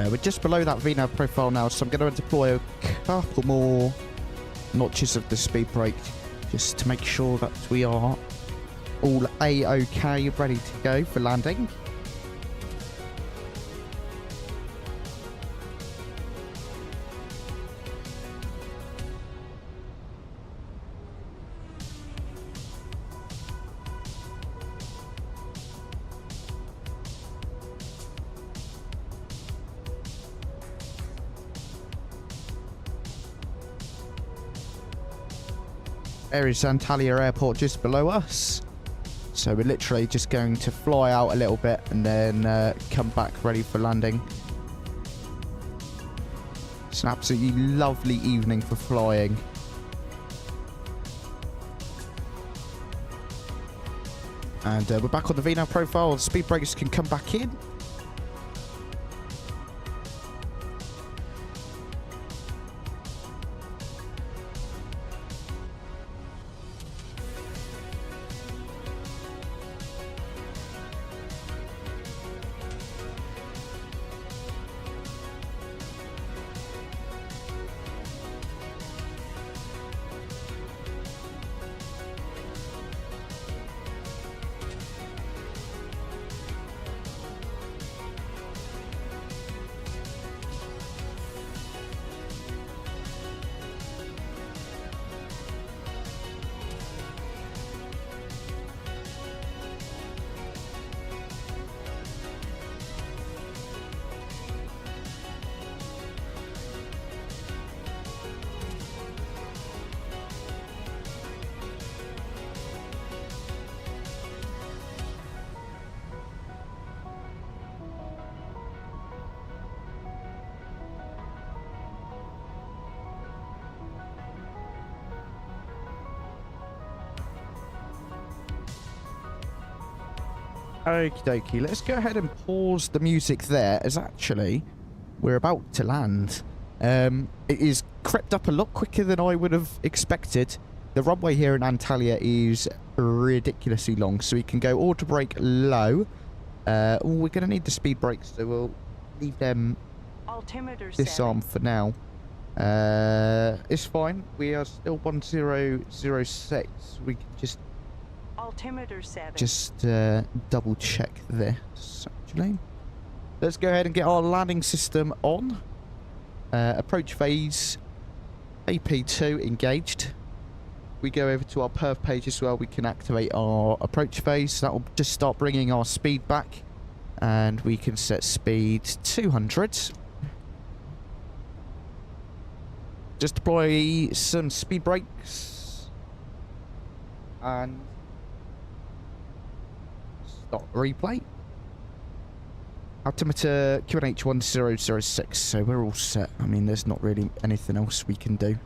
We're just below that VNAV profile now, so I'm going to deploy a couple more notches of the speed brake just to make sure that we are all A-OK, ready to go for landing. There is Antalya Airport just below us. So we're literally just going to fly out a little bit and then come back ready for landing. It's an absolutely lovely evening for flying. And we're back on the VNAV profile. The speed brakes can come back in. Okie dokie, let's go ahead and pause the music there, as actually we're about to land. It is crept up a lot quicker than I would have expected. The runway here in Antalya is ridiculously long, so we can go auto brake low. We're going to need the speed brakes, so we'll leave them Altimeter disarmed for now. It's fine. We are still 1006. We can just Altimeter 7. double check this, actually. Let's go ahead and get our landing system on. Approach phase AP2 engaged. We go over to our perf page as well. We can activate our approach phase. That will just start bringing our speed back. And we can set speed 200. Just deploy some speed brakes. And start replay. Altimeter 𝗂𝗯𝗀𝗀𝗀𝗀𝗀, so we're all set. I mean, there's not really anything else we can do.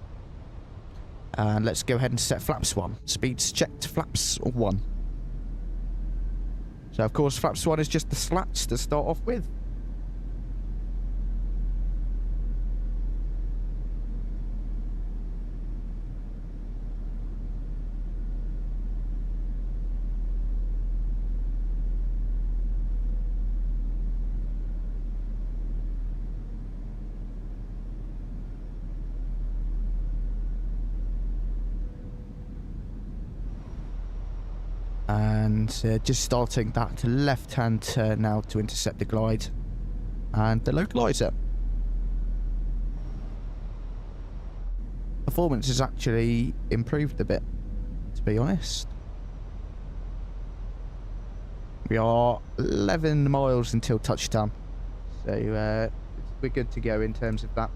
And let's go ahead and set flaps 1. Speeds checked, flaps 1. So, of course, flaps 1 is just the slats to start off with. And just starting that left-hand turn now to intercept the glide and the localizer. Performance has actually improved a bit, to be honest. We are 11 miles until touchdown, so we're good to go in terms of that.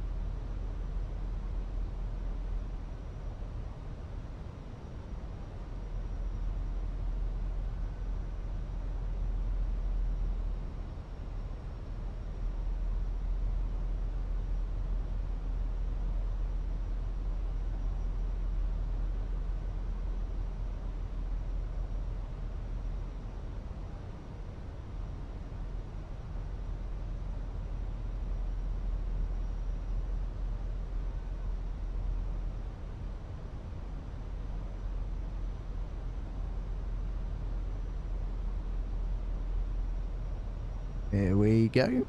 Here we go.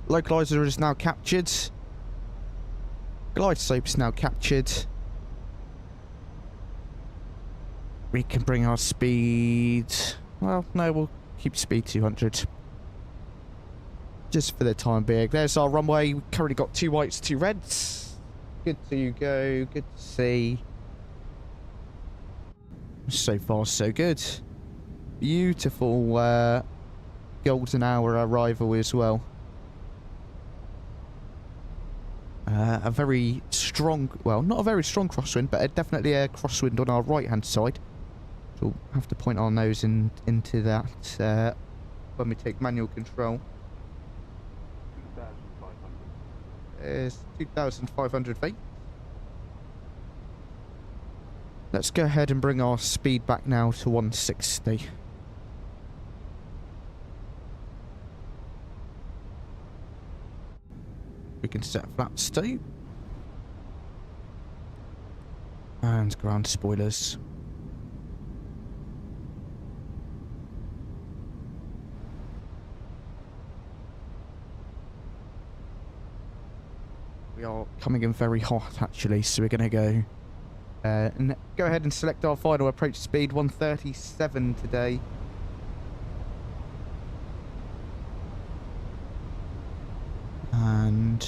Localizer is now captured. Glide slope is now captured. We can bring our speed... Well, no, we'll keep speed 200. Just for the time being. There's our runway. We've currently got 2 whites, 2 reds. Good to go. Good to see. So far, so good. Beautiful golden hour arrival as well. A very strong, well, not a very strong crosswind, but definitely a crosswind on our right-hand side. So we'll have to point our nose into that when we take manual control. 2,500. There's 2,500 feet. Let's go ahead and bring our speed back now to 160. We can set flaps 2. And ground spoilers. We are coming in very hot actually, so we're going to go and go ahead and select our final approach speed, 137 today. And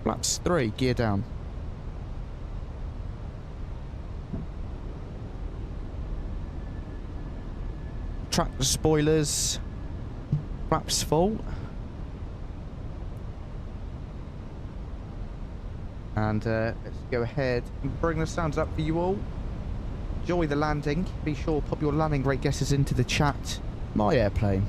flaps 3, gear down. Track the spoilers, flaps full. And let's go ahead and bring the sounds up for you all. Enjoy the landing. Be sure to pop your landing rate guesses into the chat. My airplane.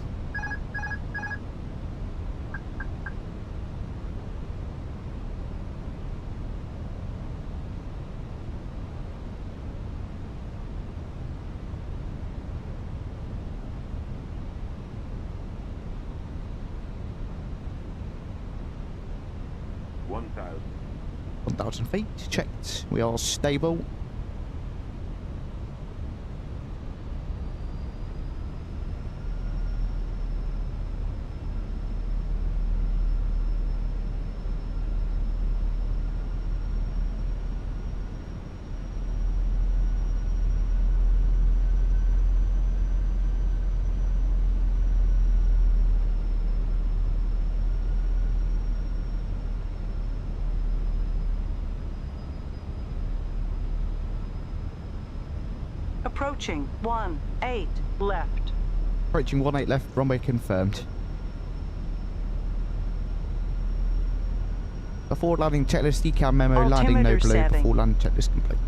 1,000. 1,000 feet, checked. We are stable. Approaching 18 left. Approaching 18 left, runway confirmed. Before landing checklist, decam memo, landing no Altimeter blue, setting. before landing checklist complete.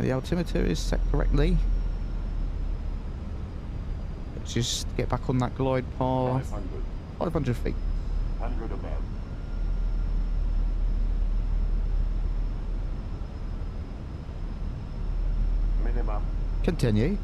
The altimeter is set correctly. Let's just get back on that glide path. 500. 500 feet. 100 above. Minimum. Continue.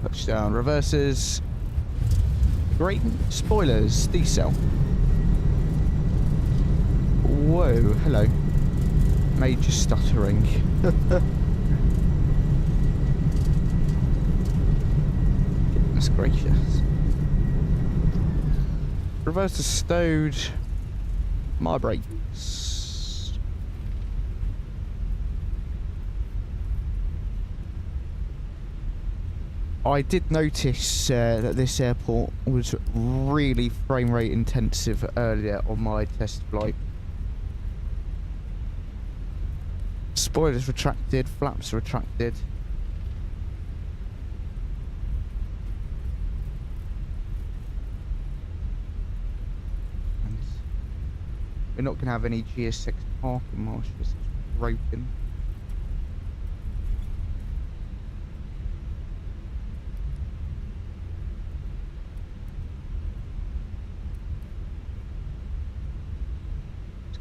Touchdown, reverses. Great spoilers, decel. Whoa, hello. Major stuttering. Goodness gracious. Reverses stowed. My brakes. I did notice that this airport was really frame rate intensive earlier on my test flight. Spoilers retracted, flaps retracted. And we're not going to have any GS6 parking marshals, it's broken.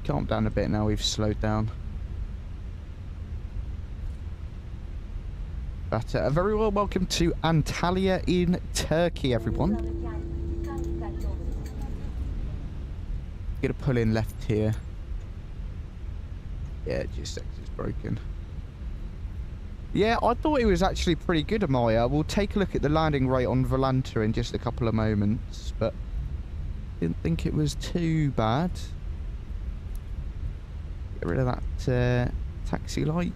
Calm down a bit now, we've slowed down. But a very well welcome to Antalya in Turkey, everyone. Gonna pull in left here. Yeah, GS6 is broken. Yeah, I thought it was actually pretty good, Amaya. We'll take a look at the landing rate on Volanta in just a couple of moments, but didn't think it was too bad. Get rid of that taxi light.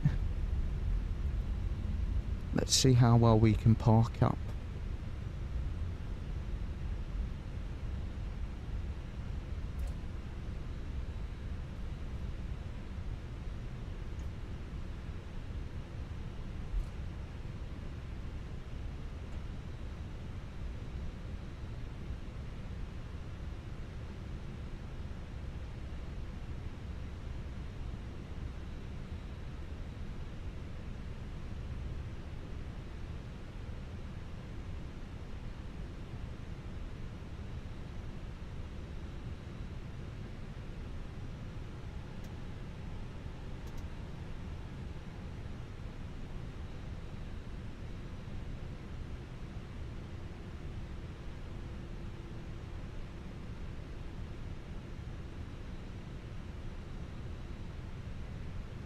Let's see how well we can park up.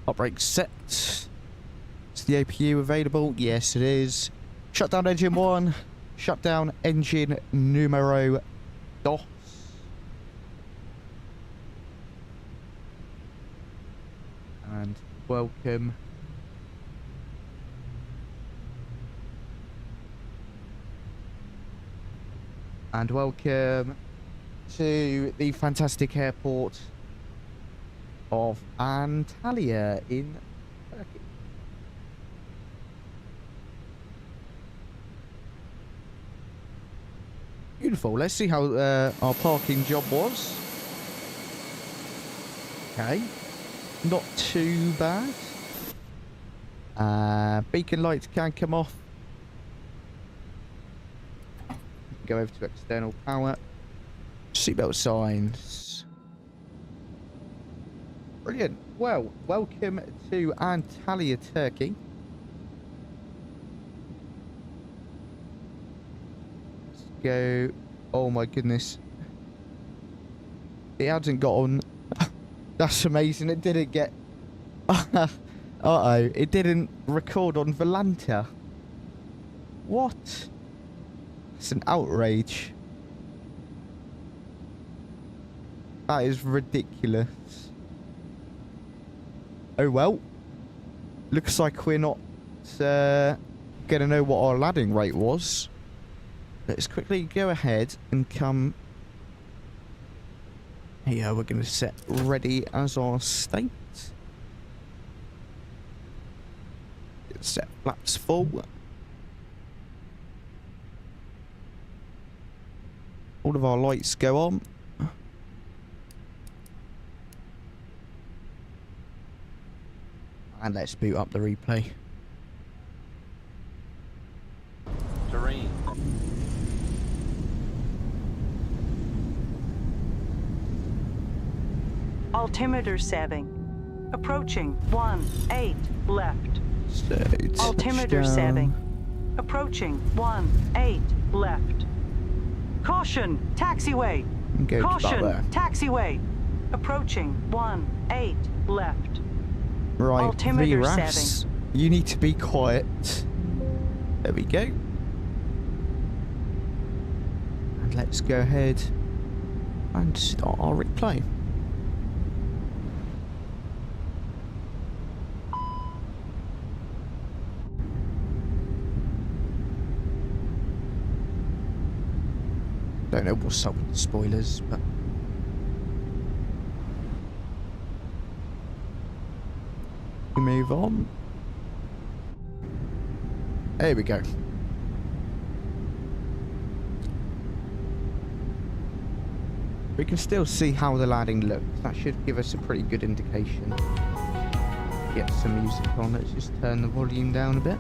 Hot brake set. Is the APU available? Yes, it is. Shut down engine 1. Shut down engine numero 2. And welcome. And welcome to the fantastic airport of Antalya in Turkey. Beautiful. Let's see how our parking job was. Okay. Not too bad. Beacon lights can come off. Go over to external power. Seatbelt signs. Brilliant. Well, welcome to Antalya, Turkey. Let's go. Oh my goodness. It hasn't got on. That's amazing. It didn't get... Uh-oh. It didn't record on Volanta. What? It's an outrage. That is ridiculous. Oh well. Looks like we're not gonna know what our landing rate was. Let's quickly go ahead and come. Here we're gonna set ready as our state. Set flaps full. All of our lights go on. And let's boot up the replay. Terrain. Altimeter setting. Approaching 18 left. Altimeter Touchdown. setting. Approaching 18 left. Caution, taxiway. Go to Caution, that there. taxiway. Approaching 18 left. Right, Altimeter VRAS, setting. you need to be quiet. There we go. And let's go ahead and start our replay. Don't know what's up with the spoilers, but we move on. There we go. We can still see how the landing looks. That should give us a pretty good indication. Get some music on. Let's just turn the volume down a bit.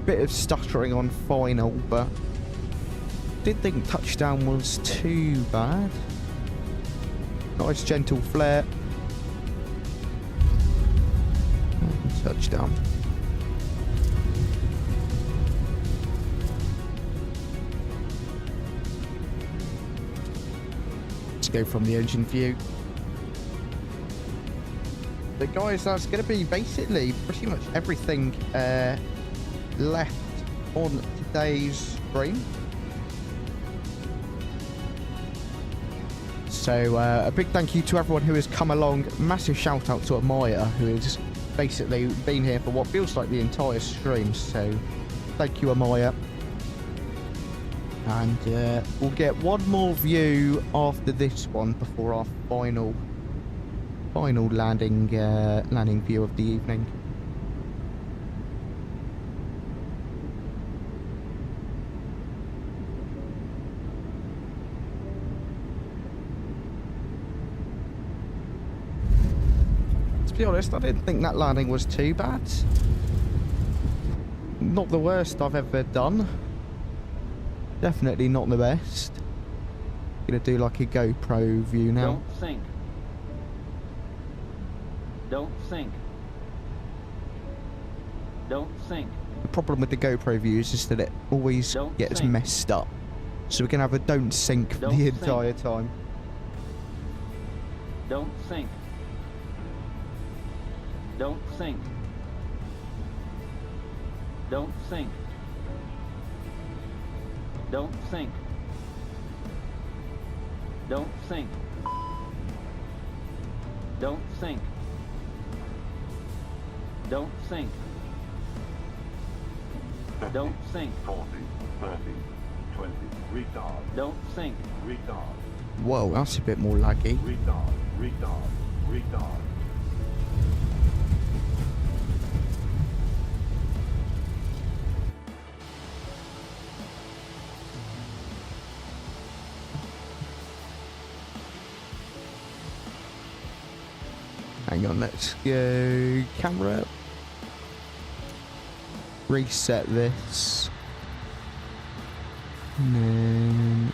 Bit of stuttering on final, but didn't think touchdown was too bad. Nice gentle flare. Touchdown. Let's go from the engine view. But guys, that's going to be basically pretty much everything left on today's stream. So a big thank you to everyone who has come along. Massive shout out to 𝗦𝗂𝗯𝗏, who has basically been here for what feels like the entire stream. So thank you, 𝗦𝗏𝗏. And we'll get one more view after this one before our final landing view of the evening. To be honest, I didn't think that landing was too bad. Not the worst I've ever done. Definitely not the best. Gonna do like a GoPro view now. Don't sink. Don't sink. Don't sink. The problem with the GoPro views is that it always Don't gets sink. messed up. So we're gonna have a don't sink for Don't the sink. entire time. Don't sink. Don't sink. Don't sink. Don't sink. Don't sink. Don't sink. Don't sink. Don't sink. 40, 30, 20. Retard. Don't sink. Retard. Whoa, that's a bit more laggy. Retard. Retard. Retard. Hang on, let's go camera. Reset this. And then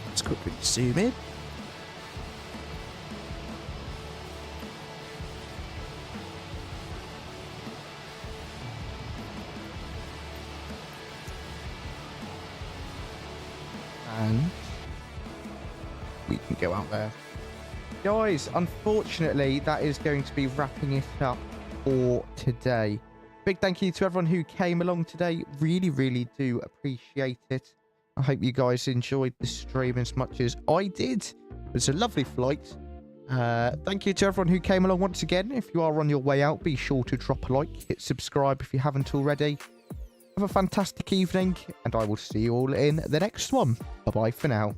let's quickly zoom in. And we can go out there. Guys, unfortunately, that is going to be wrapping it up for today. Big thank you to everyone who came along today. Really do appreciate it. I hope you guys enjoyed the stream as much as I did. It was a lovely flight. Thank you to everyone who came along once again. If you are on your way out, be sure to drop a like, hit subscribe if you haven't already. Have a fantastic evening, and I will see you all in the next one. Bye-bye for now.